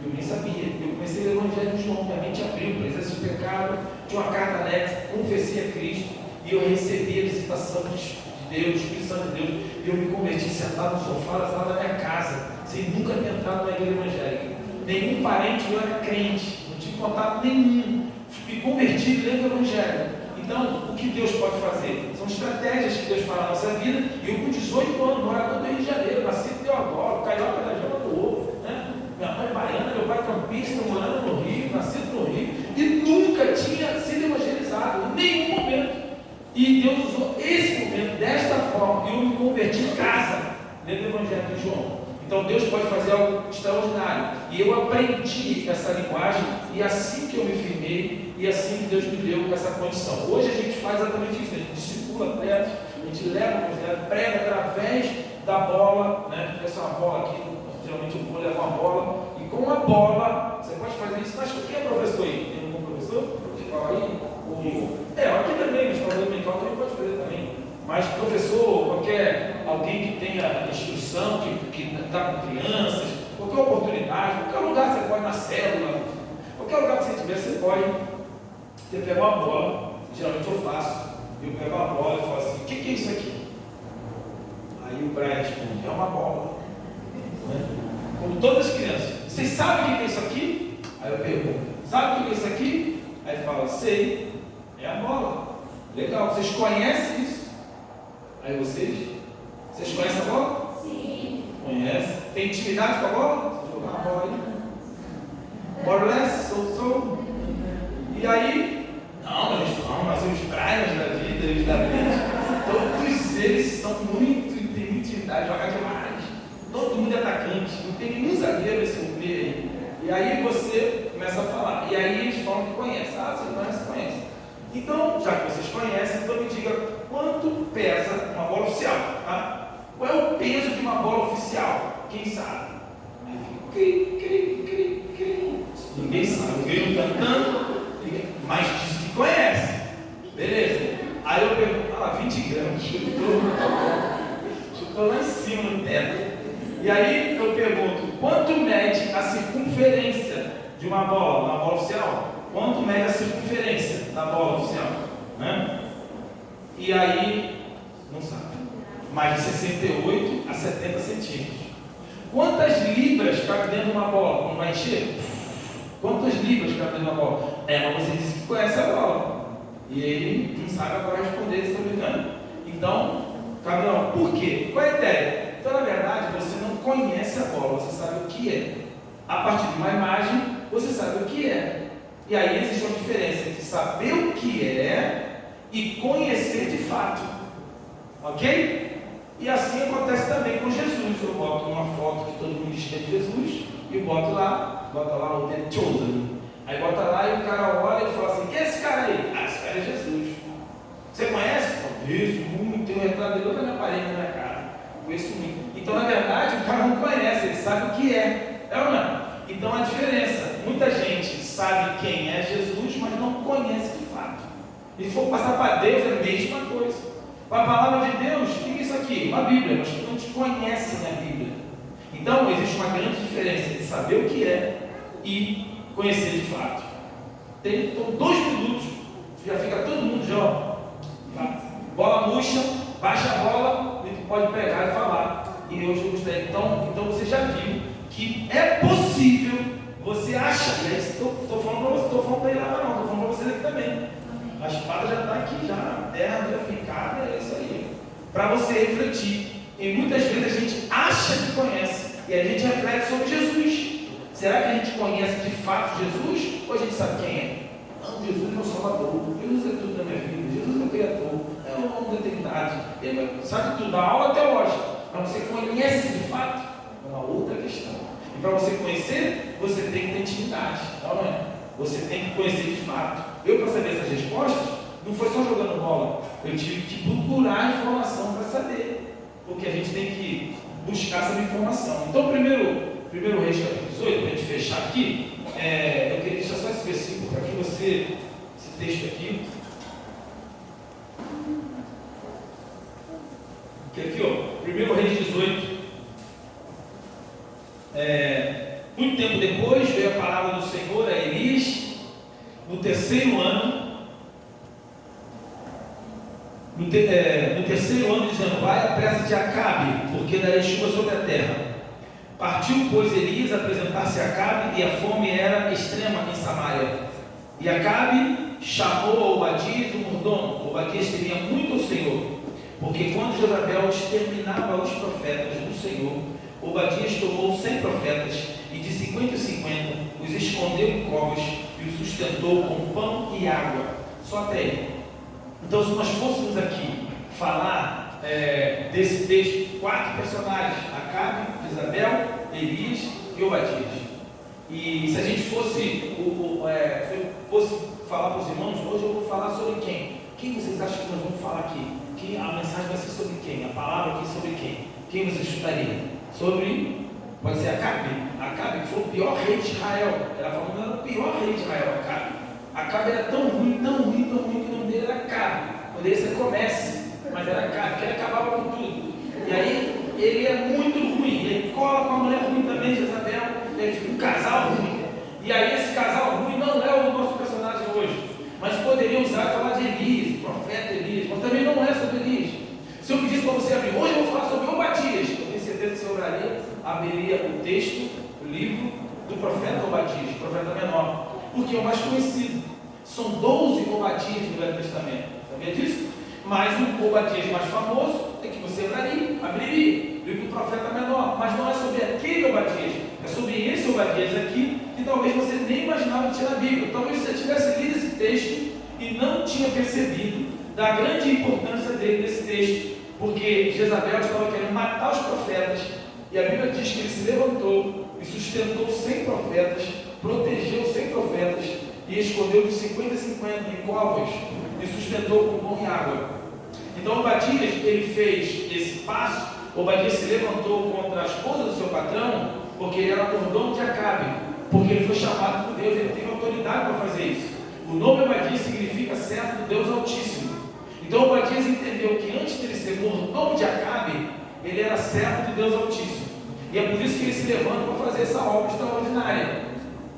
Eu nem sabia, eu comecei a ler o Evangelho de João, minha mente abriu, presença de pecado, tinha uma carta anexa, confessei a Cristo, e eu recebi a visitação de Deus, Espírito Santo de Deus, e eu me converti sentado no sofá da sala da minha casa, sem nunca ter entrado na igreja evangélica. Nenhum parente meu era crente, não tive contato nenhum, me converti lendo o Evangelho. Então, o que Deus pode fazer? São estratégias que Deus faz na nossa vida, e eu com 18 anos, morador do Rio de Janeiro, nasci em Teodoro, carioca da Jama do Ovo, né? Minha mãe baiana, meu pai campista, morando no Rio, nascido no Rio, e nunca tinha sido evangelizado, em nenhum momento. E Deus usou esse momento desta forma, e eu me converti em casa, dentro do Evangelho de João. Então Deus pode fazer algo extraordinário. E eu aprendi essa linguagem, e assim que eu me firmei, e assim que Deus me deu essa condição. Hoje a gente faz exatamente isso, a gente discipula atletas, a gente leva o Evangelho, prega através da bola, né? Essa é uma bola aqui, geralmente eu vou levar uma bola, e com a bola, você pode fazer isso. Acho que quem é professor aí? Tem algum professor? Aqui também, mas para o mental também pode fazer também. Mas professor, alguém que tenha instrução, que está com crianças, qualquer oportunidade, qualquer lugar você pode, na célula, qualquer lugar que você tiver, você pode. Você pega uma bola, geralmente eu faço, eu pego uma bola e falo assim, o que é isso aqui? Aí o Brian responde, é uma bola. Né? Como todas as crianças, vocês sabem o que é isso aqui? Aí eu pergunto, sabe o que é isso aqui? Aí fala, sei, é a bola. Legal, vocês conhecem isso? Aí vocês conhecem a bola? Sim. Conhecem? Tem intimidade com a bola? Você jogar a bola aí? More or less, so. E aí, não, mas os Brians da líderes da mente. Todos eles são tem muita idade, joga demais. Todo mundo é atacante, não tem nenhum zagueiro esse meio aí. E aí você começa a falar. E aí eles falam que conhecem. Ah, você conhece. Então, já que vocês conhecem, então me diga quanto pesa uma bola oficial. Tá? Qual é o peso de uma bola oficial? Quem sabe? Aí fica, ninguém sabe. Ninguém cantando, mas diz que conhece. Beleza. Aí eu pergunto, 20 gramas. Chutou lá em cima no teto. E aí eu pergunto, quanto mede a circunferência de uma bola oficial? Quanto mede a circunferência da bola oficial? Né? E aí, não sabe. Mais de 68 a 70 centímetros. Quantas libras cabe dentro de uma bola? Não vai encher? Quantas libras cabe dentro de uma bola? Mas você disse que conhece a bola. E ele não sabe agora responder, se está brincando. Então, cabe não. Por quê? Qual é a ideia? Então, na verdade, você não conhece a bola, você sabe o que é. A partir de uma imagem, você sabe o que é. E aí existe uma diferença entre saber o que é e conhecer de fato. Ok? E assim acontece também com Jesus. Eu boto uma foto que todo mundo diz que é de Jesus e bota lá o The Chosen. Aí bota lá e o cara olha e fala assim, quem é esse cara aí? Esse cara é Jesus. Você conhece? Isso, muito, tem um retrato dele na minha parede, na minha cara. Conheço muito. Então, na verdade, o cara não conhece, ele sabe o que é. É ou não? Então, a diferença, muita gente sabe quem é Jesus, mas não conhece de fato. E se for passar para Deus, é a mesma coisa. Para a palavra de Deus, o que é isso aqui? Uma Bíblia, mas que não te conhecem a Bíblia. Então, existe uma grande diferença entre saber o que é e conhecer de fato. Então, 2 minutos, já fica todo mundo já, bola murcha, baixa a bola, e tu pode pegar e falar. E hoje eu gostei. Então você já viu que é possível, você acha, e aí estou falando para você, estou falando para ele lá não, estou falando para você aqui também. A espada já está aqui, já na terra, já ficada, é isso aí. Para você refletir. E muitas vezes a gente acha que conhece, e a gente reflete sobre Jesus. Será que a gente conhece de fato Jesus? Ou a gente sabe quem é? Não, Jesus é meu Salvador, Jesus é tudo na minha vida, Jesus é o Criador, é o nome da eternidade, sabe tudo, da aula teológica. Mas você conhece de fato? É uma outra questão. E para você conhecer, você tem que ter intimidade, não é? Você tem que conhecer de fato. Eu, para saber essas respostas, não foi só jogando bola, eu tive que procurar informação para saber, porque a gente tem que buscar essa informação. Então, primeiro Reis capítulo 18, para a gente fechar aqui, eu queria deixar só esse versículo para que você, esse texto aqui, que aqui, ó, 1 Reis 18, muito tempo depois veio a palavra do Senhor a Elias, no terceiro ano, dizendo, vai à pressa de Acabe, porque darei chuva sobre a terra. Partiu, pois, Elias apresentar-se a Acabe, e a fome era extrema em Samaria. E Acabe chamou Obadias, o mordomo. Obadias temia muito ao Senhor, porque quando Jezabel exterminava os profetas do Senhor, Obadias tomou 100 profetas, e de 50 em 50 os escondeu em covas, e os sustentou com pão e água. Só até aí. Então, se nós fôssemos aqui falar desse texto, 4 personagens, Acabe, Jezabel, Elias e Obadias. E se a gente fosse falar para os irmãos, hoje eu vou falar sobre quem? Quem vocês acham que nós vamos falar aqui? A mensagem vai ser sobre quem? A palavra aqui sobre quem? Quem você chutaria? Sobre, pode ser Acabe. Acabe, que foi o pior rei de Israel. Ela falou que era o pior rei de Israel, Acabe. Acabe era tão ruim, que o nome dele era Acabe. Poderia ser Comece, mas era Acabe, porque ele acabava com tudo. E aí, ele é muito ruim. Ele cola com a mulher ruim também, Jezabel. Ele fica um casal ruim. E aí, esse casal ruim não é o nosso personagem hoje. Mas poderia usar e falar de Elias, o profeta Elias. Mas também não é sobre Elias. Se eu pedisse para você abrir, hoje eu vou falar sobre Obadias. Eu tenho certeza que você abriria o texto, o livro do profeta Obadias, profeta menor. Porque é o mais conhecido. São 12 Obadias no Velho Testamento. Sabia disso? Mas o Obadias mais famoso é que você abriria o livro do profeta menor. Mas não é sobre aquele Obadias. É sobre esse Obadias aqui, que talvez você nem imaginava que tinha na Bíblia. Talvez você tivesse lido esse texto e não tinha percebido da grande importância dele nesse texto, porque Jezabel estava querendo matar os profetas, e a Bíblia diz que ele se levantou e sustentou 100 profetas, protegeu 100 profetas, e escondeu de 50 em 50 em covas, e sustentou com pão e água. Então Obadias, ele fez esse passo. Obadias se levantou contra a esposa do seu patrão, porque ele era mordomo de Acabe, porque ele foi chamado por Deus, ele teve autoridade para fazer isso. O nome Obadias significa servo do Deus Altíssimo. Então Obadias entendeu que antes de ele ser mordomo de Acabe, ele era servo de Deus Altíssimo. E é por isso que ele se levanta para fazer essa obra extraordinária,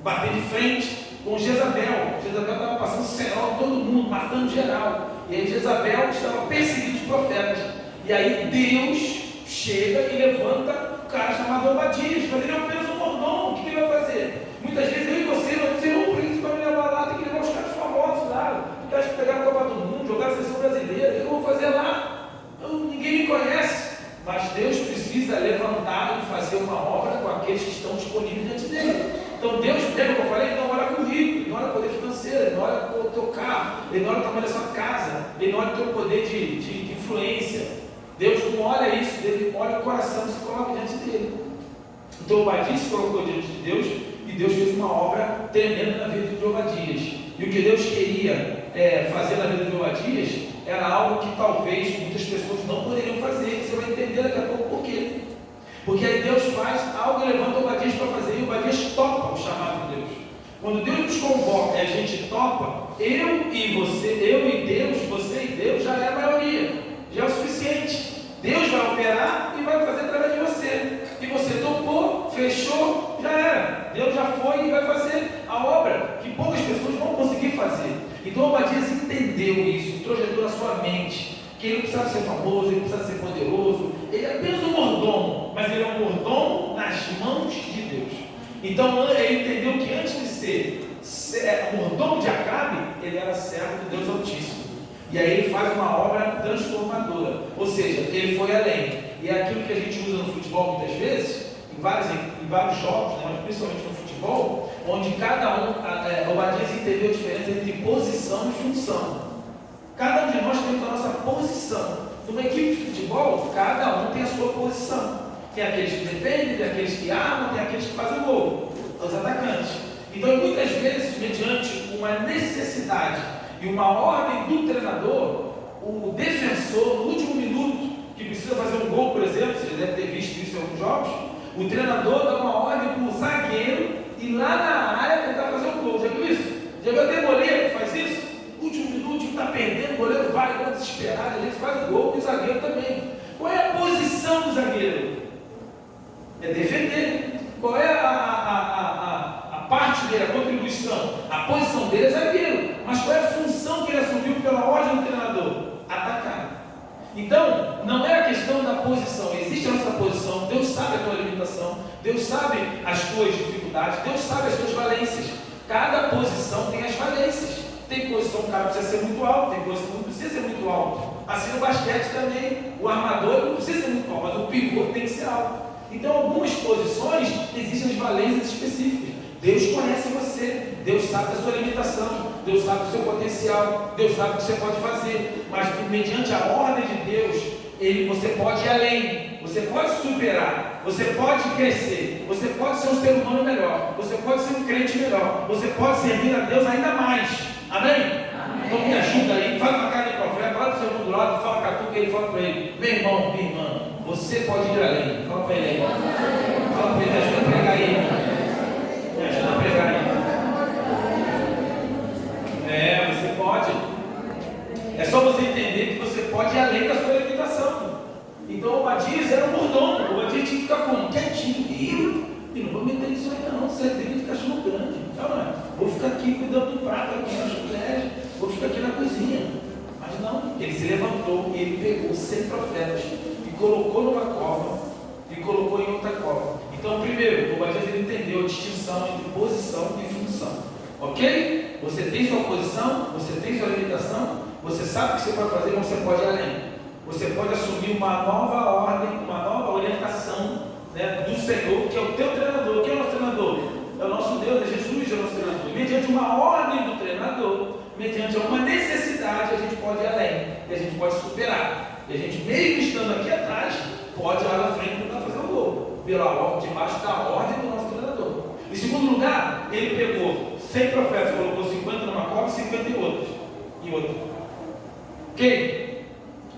bater de frente com Jezabel. Jezabel estava passando cerol em todo mundo, matando geral. E aí Jezabel estava perseguindo os profetas. E aí Deus chega e levanta um cara chamado Obadias, mas ele é apenas um mordomo. O que ele vai fazer? Muitas vezes eu e você vamos dizer: o príncipe vai me levar lá, tem que levar os caras famosos lá, tem que pegar a Copa do Mundo, jogar a seleção brasileira, o que eu vou fazer lá? Ninguém me conhece. Mas Deus precisa levantar e fazer uma obra com aqueles que estão disponíveis diante dele. Então Deus, lembra que eu falei? Ele não olha currículo, ele não olha poder financeiro, ele não olha o teu carro, ele não olha o tamanho da sua casa, ele não olha o teu poder de influência. Deus não olha isso, ele olha o coração, se coloca diante dele. Então Obadias se colocou diante de Deus, e Deus fez uma obra tremenda na vida de Obadias. E o que Deus queria fazer na vida de Obadias era algo que talvez muitas pessoas não poderiam fazer. Você vai entender daqui a pouco por quê. Porque aí Deus faz algo e levanta Obadias para fazer, e Obadias topa o chamado de Deus. Quando Deus nos convoca e a gente topa, eu e você, eu e Deus, você e Deus, já é a maioria, já é o suficiente. Deus vai operar e vai fazer através de você. E você topou, fechou, já era. Deus já foi e vai fazer a obra que poucas pessoas vão conseguir fazer. Então Obadias entendeu isso, projetou na sua mente que ele não precisava ser famoso, ele não precisava ser poderoso, ele é apenas um mordomo, mas ele é um mordomo nas mãos de Deus. Então ele entendeu que antes de ser mordomo de Acabe, ele era servo de Deus Altíssimo. E aí ele faz uma obra transformadora, ou seja, ele foi além. E é aquilo que a gente usa no futebol muitas vezes, em vários jogos, né, mas principalmente no futebol, onde cada um, Obadias entendeu a diferença entre posição e função. Cada um de nós temos a nossa posição. Numa equipe de futebol, cada um tem a sua posição. Tem aqueles que defendem, tem aqueles que armam, tem aqueles que fazem o gol, os atacantes. Então, muitas vezes, mediante uma necessidade e uma ordem do treinador, o defensor, no último minuto, que precisa fazer um gol, por exemplo, você já deve ter visto isso em alguns jogos, o treinador dá uma ordem para o zagueiro ir lá na área tentar fazer um gol. Já viu isso? Já viu até goleiro que faz isso? Último minuto, o time está perdendo, o goleiro vai desesperado, a gente faz o gol e o zagueiro também. Qual é a posição do zagueiro? É defender. Qual é a parte dele, a contribuição? A posição dele é zagueiro. Mas qual é a função que ele assumiu pela ordem do treinador? Atacar. Então, não é a questão da posição. Existe a nossa posição, Deus sabe a tua limitação, Deus sabe as tuas dificuldades, Deus sabe as tuas valências. Cada posição tem as valências. Tem posição que o cara precisa ser muito alto, tem posição que não precisa ser muito alto. Assim no basquete também, o armador não precisa ser muito alto, mas o pivô tem que ser alto. Então, algumas posições existem as valências específicas. Deus conhece você, Deus sabe da sua limitação, Deus sabe do seu potencial, Deus sabe o que você pode fazer, mas mediante a ordem de Deus, você pode ir além, você pode superar, você pode crescer, você pode ser um ser humano melhor, você pode ser um crente melhor, você pode servir a Deus ainda mais. Amém? Amém. Então me ajuda aí, fala para cá de profeta, fala para o seu irmão do lado, fala para tu que ele fala para ele, meu irmão, minha irmã, você pode ir além. Fala para ele aí. Fala para ele, me ajuda a pregar aí, irmão. Me ajuda a pregar aí. Você pode. É só você entender que você pode ir além da sua limitação. Então Obadias era um mordomo. Obadias tinha que ficar como? Quietinho. E não vou meter isso aí não. Você é de cachorro grande. Então, vou ficar aqui cuidando do prato, aqui nas colheres. Vou ficar aqui na cozinha. Mas não. Ele se levantou e ele pegou 100 profetas e colocou numa cova e colocou em outra cova. Então, primeiro, Obadias ele entendeu a distinção entre posição e função. Ok? Você tem sua posição, você tem sua limitação, você sabe o que você pode fazer, mas você pode ir além. Você pode assumir uma nova ordem, uma nova orientação, né, do Senhor, que é o teu treinador. Quem é o nosso treinador? É o nosso Deus, é Jesus, é o nosso treinador. Mediante uma ordem do treinador, mediante uma necessidade, a gente pode ir além. e a gente pode superar. E a gente, mesmo estando aqui atrás, pode lá na frente tentar fazer o gol, pela ordem, debaixo da ordem do nosso treinador. Em segundo lugar, ele pegou 100 profetas, colocou 50 numa cova e 50 em outros. Ok?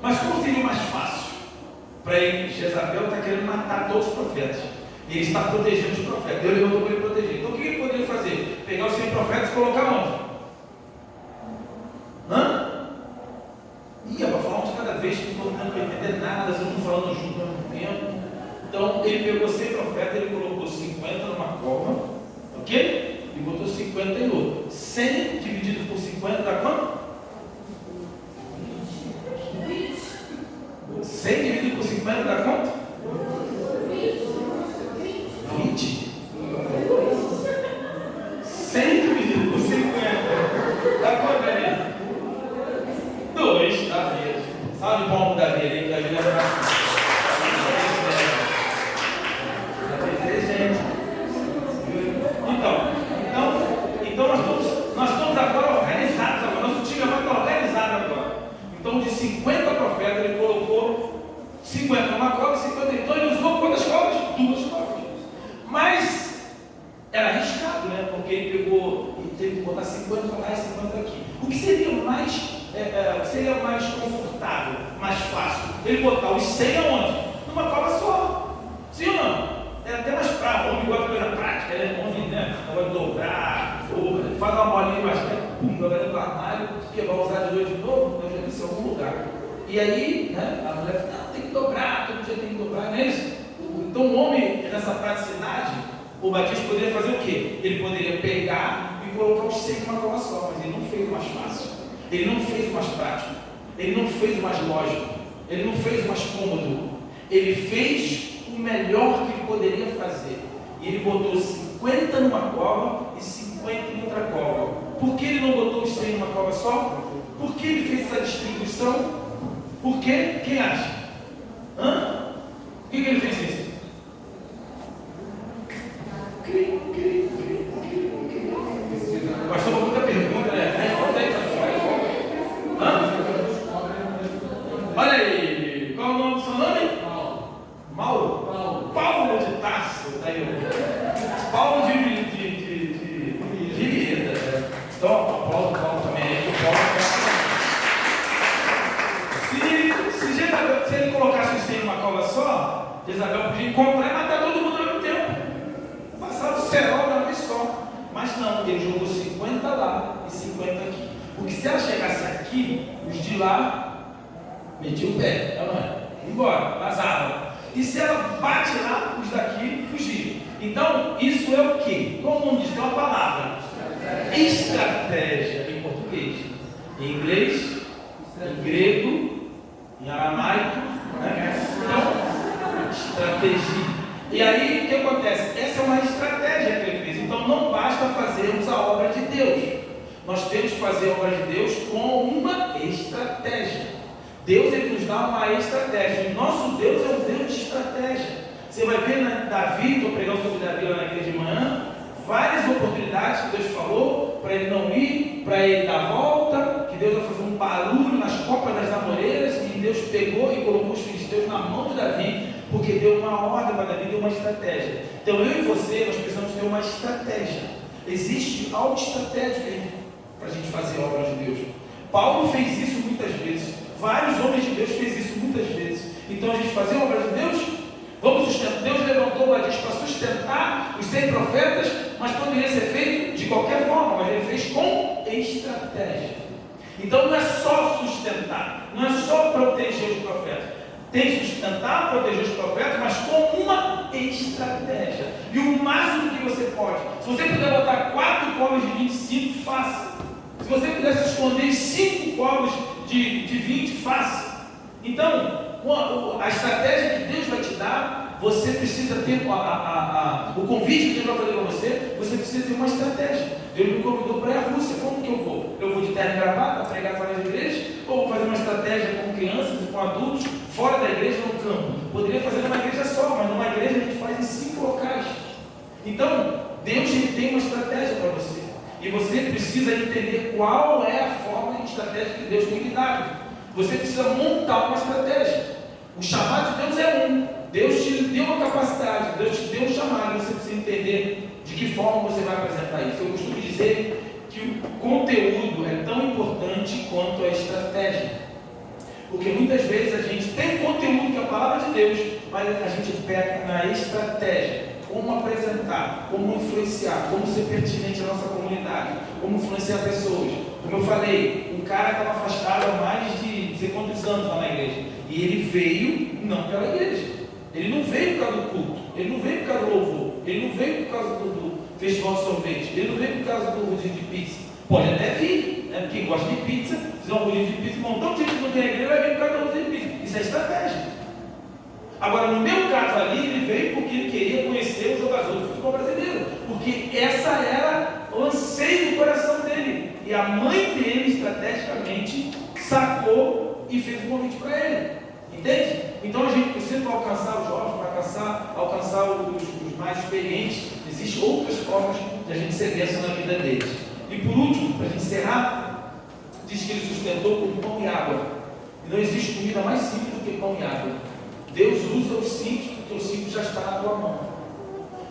Mas como seria mais fácil? Para ele, Jezabel está querendo matar todos os profetas. E ele está protegendo os profetas. Deus levantou para ele proteger. Então o que ele poderia fazer? Pegar os 100 profetas e colocar onde? Ia para falar um de cada vez, que não estou entendendo nada, vocês não falando junto ao mesmo tempo. Então ele pegou 100 profetas, ele colocou 50 numa cova, ok? E botou 50 em outro. 100 dividido por 50 dá quanto? 100 dividido por 50 dá quanto? 20. 100 dividido por 50 dá quanto, Davi? 2, Davi. Salve de palmo, Davi. Davi é Então nós estamos agora organizados, nosso time vai estar organizado agora. Então de 50 profetas ele colocou 50 numa cova, 50 então ele usou quantas covas? 2 covas. Mas era arriscado, né? Porque ele pegou e teve que botar 50 lá e 50 aqui. O que seria mais confortável, mais fácil? Ele botar os 100 aonde? Numa cova só. Sim ou não? É até mais prático, o homem gosta de coisa prática, né? O homem, né? Vai dobrar, ou faz uma bolinha de basquete, joga dentro do armário, que vai usar de noite de novo, eu já disse em algum lugar. E aí, né? A mulher fala, não, tem que dobrar, todo dia tem que dobrar, não é isso? Então o homem, nessa praticidade, o Batista poderia fazer o quê? Ele poderia pegar e colocar os 100 numa cova só, mas ele não fez o mais fácil, ele não fez o mais prático, ele não fez o mais lógico, ele não fez o mais cômodo, ele fez o melhor que ele poderia fazer. E ele botou 50 numa cova e 50 em outra cova. Por que ele não botou os 100 numa cova só? Por que ele fez essa distribuição? Por quê? Quem acha? Por que ele fez isso? Pastor, muita pergunta, né? Responde aí, olha aí, qual é o nome do seu nome? Mauro? Paulo de Tarso, tá aí. Paulo de Virieta. Então, Paulo também. Se ele colocasse os 100 numa cova só, Jezabel podia encontrar e matar todo mundo ao mesmo tempo. Passar o cerol de uma vez só. Mas não, ele jogou 50 lá e 50 aqui. Porque se ela chegasse aqui, os de lá metiam o pé, não é? Embora, vazavam. E se ela bate lá, os daqui fugiram. Então, isso é o quê? Como não diz uma palavra? Estratégia em português. Em inglês, em grego, em aramaico, né? Então, estratégia. E aí, o que acontece? Essa é uma estratégia que ele fez. Então, não basta fazermos a obra de Deus. Nós temos que fazer a obra de Deus com uma estratégia. Deus, ele nos dá uma estratégia. O nosso Deus é um Deus de estratégia. Você vai ver Davi, estou pregando sobre Davi lá na igreja de manhã, várias oportunidades que Deus falou para ele não ir, para ele dar volta, que Deus vai fazer um barulho nas copas das amoreiras, e Deus pegou e colocou os filisteus na mão de Davi, porque deu uma ordem para Davi, deu uma estratégia. Então eu e você, nós precisamos ter uma estratégia. Existe algo estratégico para a gente fazer a obra de Deus. Paulo fez isso muitas vezes. Vários homens de Deus fez isso muitas vezes. Então a gente fazer a obra de Deus, vamos sustentar. Deus levantou a gente para sustentar os 100 profetas, mas poderia ser feito de qualquer forma, mas ele fez com estratégia. Então não é só sustentar, não é só proteger os profetas. Tem que sustentar, proteger os profetas, mas com uma estratégia. E o máximo que você pode. Se você puder botar 4 covas de 25, faça. Se você pudesse esconder 5 covas de 20, faça. Então, a estratégia que Deus vai te dar, você precisa ter o convite que Deus vai fazer para você, você precisa ter uma estratégia. Deus me convidou para ir à Rússia. Como que eu vou? Eu vou de terno e gravata, pregar fora da igreja? Ou vou fazer uma estratégia com crianças e com adultos, fora da igreja, no campo? Poderia fazer numa igreja só, mas numa igreja a gente faz em 5 locais. Então, Deus, ele tem uma estratégia para você. E você precisa entender qual é a forma de estratégia que Deus tem lhe dado. Você precisa montar uma estratégia. O chamado de Deus é um. Deus te deu uma capacidade, Deus te deu um chamado, você precisa entender de que forma você vai apresentar isso. Eu costumo dizer que o conteúdo é tão importante quanto a estratégia. Porque muitas vezes a gente tem conteúdo que é a palavra de Deus, mas a gente peca na estratégia. Como apresentar, como influenciar, como ser pertinente à nossa comunidade, como influenciar pessoas. Como eu falei, um cara estava afastado há mais de não sei quantos anos lá na igreja. E ele veio não pela igreja. Ele não veio por causa do culto, ele não veio por causa do louvor, ele não veio por causa do festival de sorvete, ele não veio por causa do rodízio de pizza. Pode até vir, né? Quem gosta de pizza, fizer um rodízio de pizza, um montão de gente que não tem igreja vai vir por causa do rodízio de pizza. Isso é estratégia. Agora, no meu caso ali, ele veio porque ele queria conhecer o jogador do futebol brasileiro, porque essa era o anseio do coração dele. E a mãe dele, estrategicamente, sacou e fez um convite para ele. Entende? Então a gente precisa, para alcançar os jovens, para alcançar os mais experientes, existem outras formas de a gente ser bênção na vida deles. E por último, para a gente encerrar, diz que ele sustentou com pão e água. E não existe comida mais simples do que pão e água. Deus usa o simples porque o simples já está na tua mão.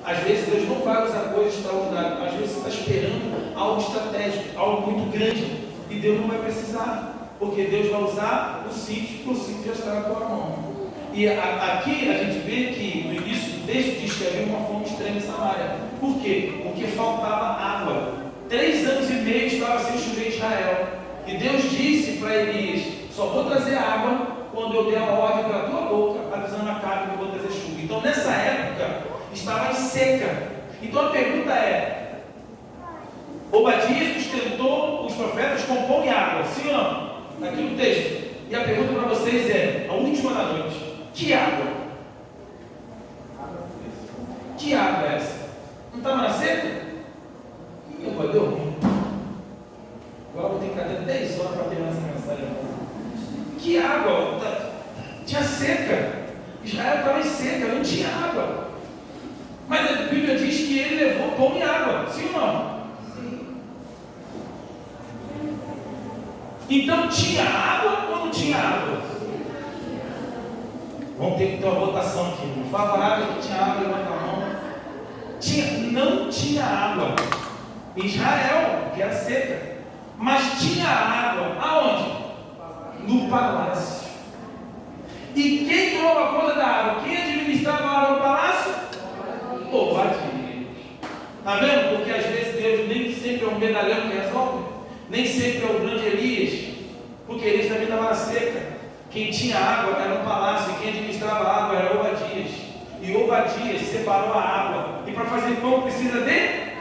Às vezes Deus não vai usar coisas extraordinárias, às vezes você está esperando algo estratégico, algo muito grande, e Deus não vai precisar, porque Deus vai usar o simples porque o simples já está na tua mão. E aqui a gente vê que no início do texto diz que havia uma fome extrema em Samaria. Por quê? Porque faltava água. 3 anos e meio estava sem chover em Israel. E Deus disse para Elias: só vou trazer água quando eu der a ordem pela tua boca, avisando a Acabe que eu vou trazer chuva. Então nessa época estava em seca. Então a pergunta é: Obadias sustentou os profetas com pão e água, sim ou não? Aqui no texto. E a pergunta para vocês é, a última da noite: que água? Que água é essa? Não estava na seca? Ih, deu ruim. Agora eu vou ter que ficar 10 horas para terminar essa mensagem. Que água? Tinha seca. Israel estava em seca, não tinha água. Mas a Bíblia diz que ele levou pão e água, sim ou não? Então tinha água ou não tinha água? Vamos ter que ter uma votação aqui. Favorável que tinha água, levanta a mão. Não tinha água. Israel, que era seca. Mas tinha água. Aonde? No palácio. E quem tomava conta da água? Quem administrava a água no palácio? Obadias. Está vendo? Porque às vezes Deus nem sempre é um medalhão que resolve. Nem sempre é o grande Elias. Porque Elias também estava na seca. Quem tinha água era no palácio. E quem administrava a água era Obadias. E Obadias separou a água. E para fazer pão precisa de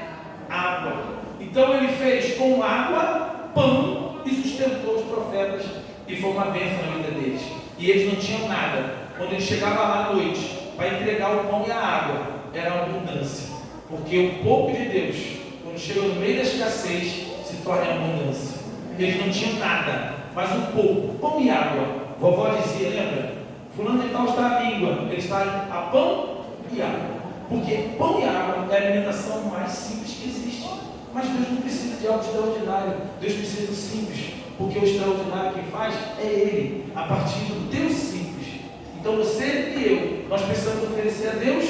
água. Então ele fez com água, pão e sustentou os profetas. E foi uma bênção na vida deles. E eles não tinham nada. Quando ele chegava lá à noite para entregar o pão e a água, era uma abundância. Porque o pouco de Deus, quando chega no meio da escassez, se torna abundância. Eles não tinham nada, mas um pouco, pão e água. Vovó dizia, lembra? Fulano de tal está a língua, ele está a pão e água. Porque pão e água é a alimentação mais simples que existe. Mas Deus não precisa de algo extraordinário, Deus precisa do simples. Porque o extraordinário que faz é Ele, a partir do teu simples. Então você e eu, nós precisamos oferecer a Deus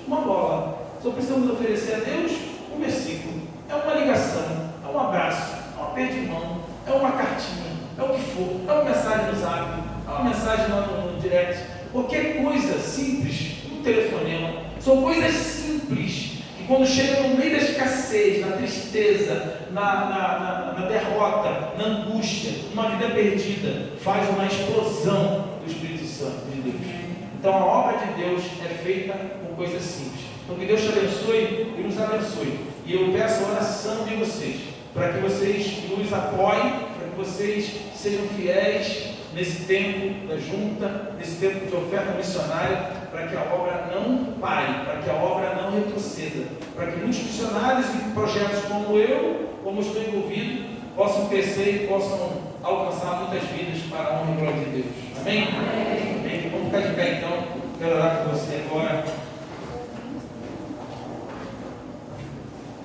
uma bola. Só precisamos oferecer a Deus um versículo. É uma ligação, é um abraço, é um aperto de mão, é uma cartinha, é o que for, é uma mensagem no zap, é uma mensagem lá no direct. Qualquer coisa simples, um telefonema. São coisas simples que quando chega no meio da escassez, na tristeza, na derrota, na angústia, numa vida perdida, faz uma explosão do Espírito Santo de Deus. Então a obra de Deus é feita com coisas simples. Então que Deus te abençoe e nos abençoe. E eu peço a oração de vocês, para que vocês nos apoiem, para que vocês sejam fiéis nesse tempo da junta, nesse tempo de oferta missionária, para que a obra não pare, para que a obra não retroceda, para que muitos missionários e projetos como eu, como estou envolvido, possam crescer e possam alcançar muitas vidas para a honra e glória de Deus. Amém? Amém. Vamos ficar de pé então. Quero orar com você agora.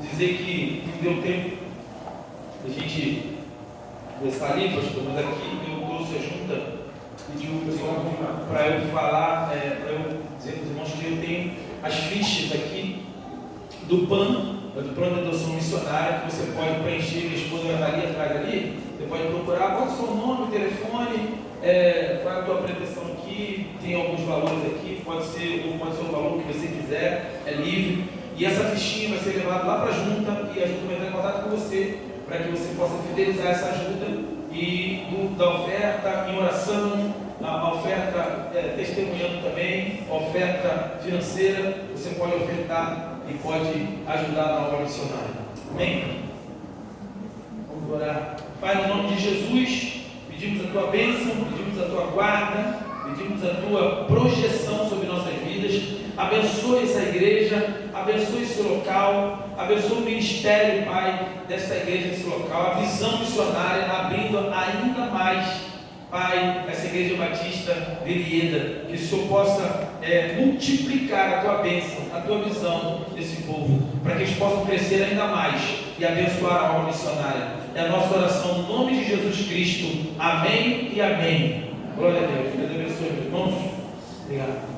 Dizer que não deu tempo da gente começar ali, pastor, mas aqui eu trouxe a junta para eu falar, para eu dizer para os irmãos que eu tenho as fichas aqui do plano de adoção missionária, que você pode preencher. Minha esposa vai estar ali atrás ali, você pode procurar, bota o seu nome, telefone, qual é a tua pretensão aqui, tem alguns valores aqui, pode ser o valor que você quiser, é livre. E essa fichinha vai ser levada lá para a junta e a junta vai entrar em contato com você para que você possa fidelizar essa ajuda e da oferta em oração, a oferta testemunhando também, a oferta financeira, você pode ofertar e pode ajudar na obra missionária. Amém? Vamos orar. Pai, no nome de Jesus, pedimos a tua bênção, pedimos a tua guarda, pedimos a tua projeção sobre nossas vidas. Abençoe essa igreja, abençoe esse local, abençoe o ministério, Pai, dessa igreja, desse local, a visão missionária, abrindo ainda mais, Pai, essa igreja batista Verieda, que o Senhor possa multiplicar a tua bênção, a tua visão desse povo, para que eles possam crescer ainda mais e abençoar a obra missionária. É a nossa oração no nome de Jesus Cristo. Amém e amém. Glória a Deus. Deus abençoe, meus irmãos. Obrigado.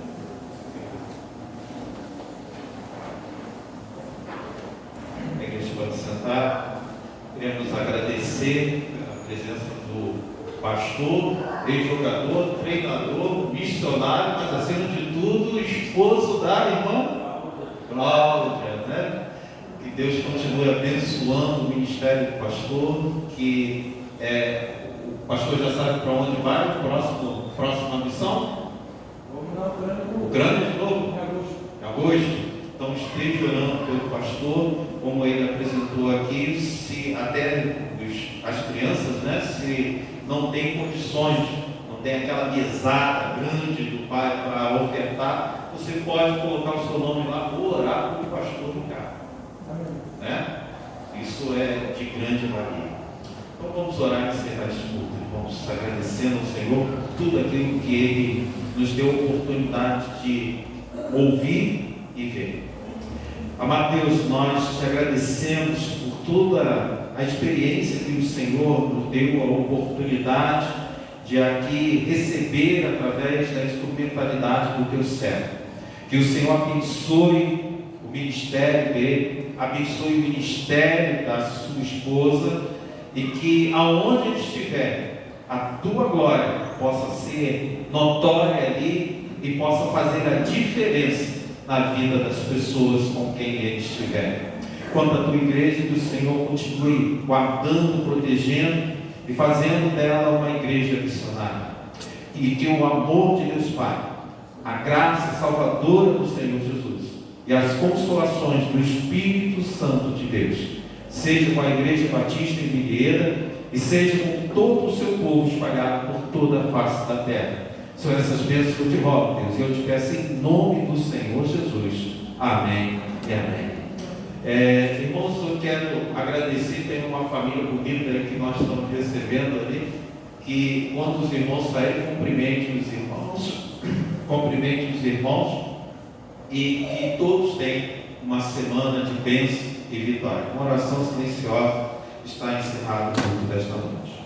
A igreja pode sentar. Queremos agradecer a presença do pastor, ex-jogador, treinador, missionário, mas acima de tudo, esposo da irmã Cláudia, né? Que Deus continue abençoando o ministério do pastor, que o pastor já sabe para onde vai, próxima missão? O grande de novo? Em agosto. Então esteja orando pelo pastor, como ele apresentou aqui, se até as crianças, né, se não tem condições, não tem aquela mesada grande do pai para ofertar, você pode colocar o seu nome lá, vou orar pelo pastor Ricardo. Né? Isso é de grande valia. Então vamos orar e encerrar este culto. Vamos agradecendo ao Senhor por tudo aquilo que Ele nos deu a oportunidade de ouvir e ver. Amado Deus, nós te agradecemos por toda a experiência que o Senhor nos deu, a oportunidade de aqui receber através da instrumentalidade do teu servo. Que o Senhor abençoe o ministério dele, abençoe o ministério da sua esposa, e que aonde ele estiver, a tua glória possa ser notória ali e possa fazer a diferença na vida das pessoas com quem ele estiver. Quanto à tua igreja, que o Senhor continue guardando, protegendo e fazendo dela uma igreja missionária. E que o amor de Deus Pai, a graça salvadora do Senhor Jesus e as consolações do Espírito Santo de Deus seja com a Igreja Batista em Videira e seja com todo o seu povo espalhado por toda a face da terra. São essas bênçãos que eu te rogo, Deus, e eu te peço em nome do Senhor Jesus. Amém e amém. Irmãos, eu quero agradecer, tem uma família bonita aí que nós estamos recebendo ali, que quando os irmãos saírem, cumprimente os irmãos, e que todos tenham uma semana de bênção e vitória. Uma oração silenciosa está encerrada o culto desta noite.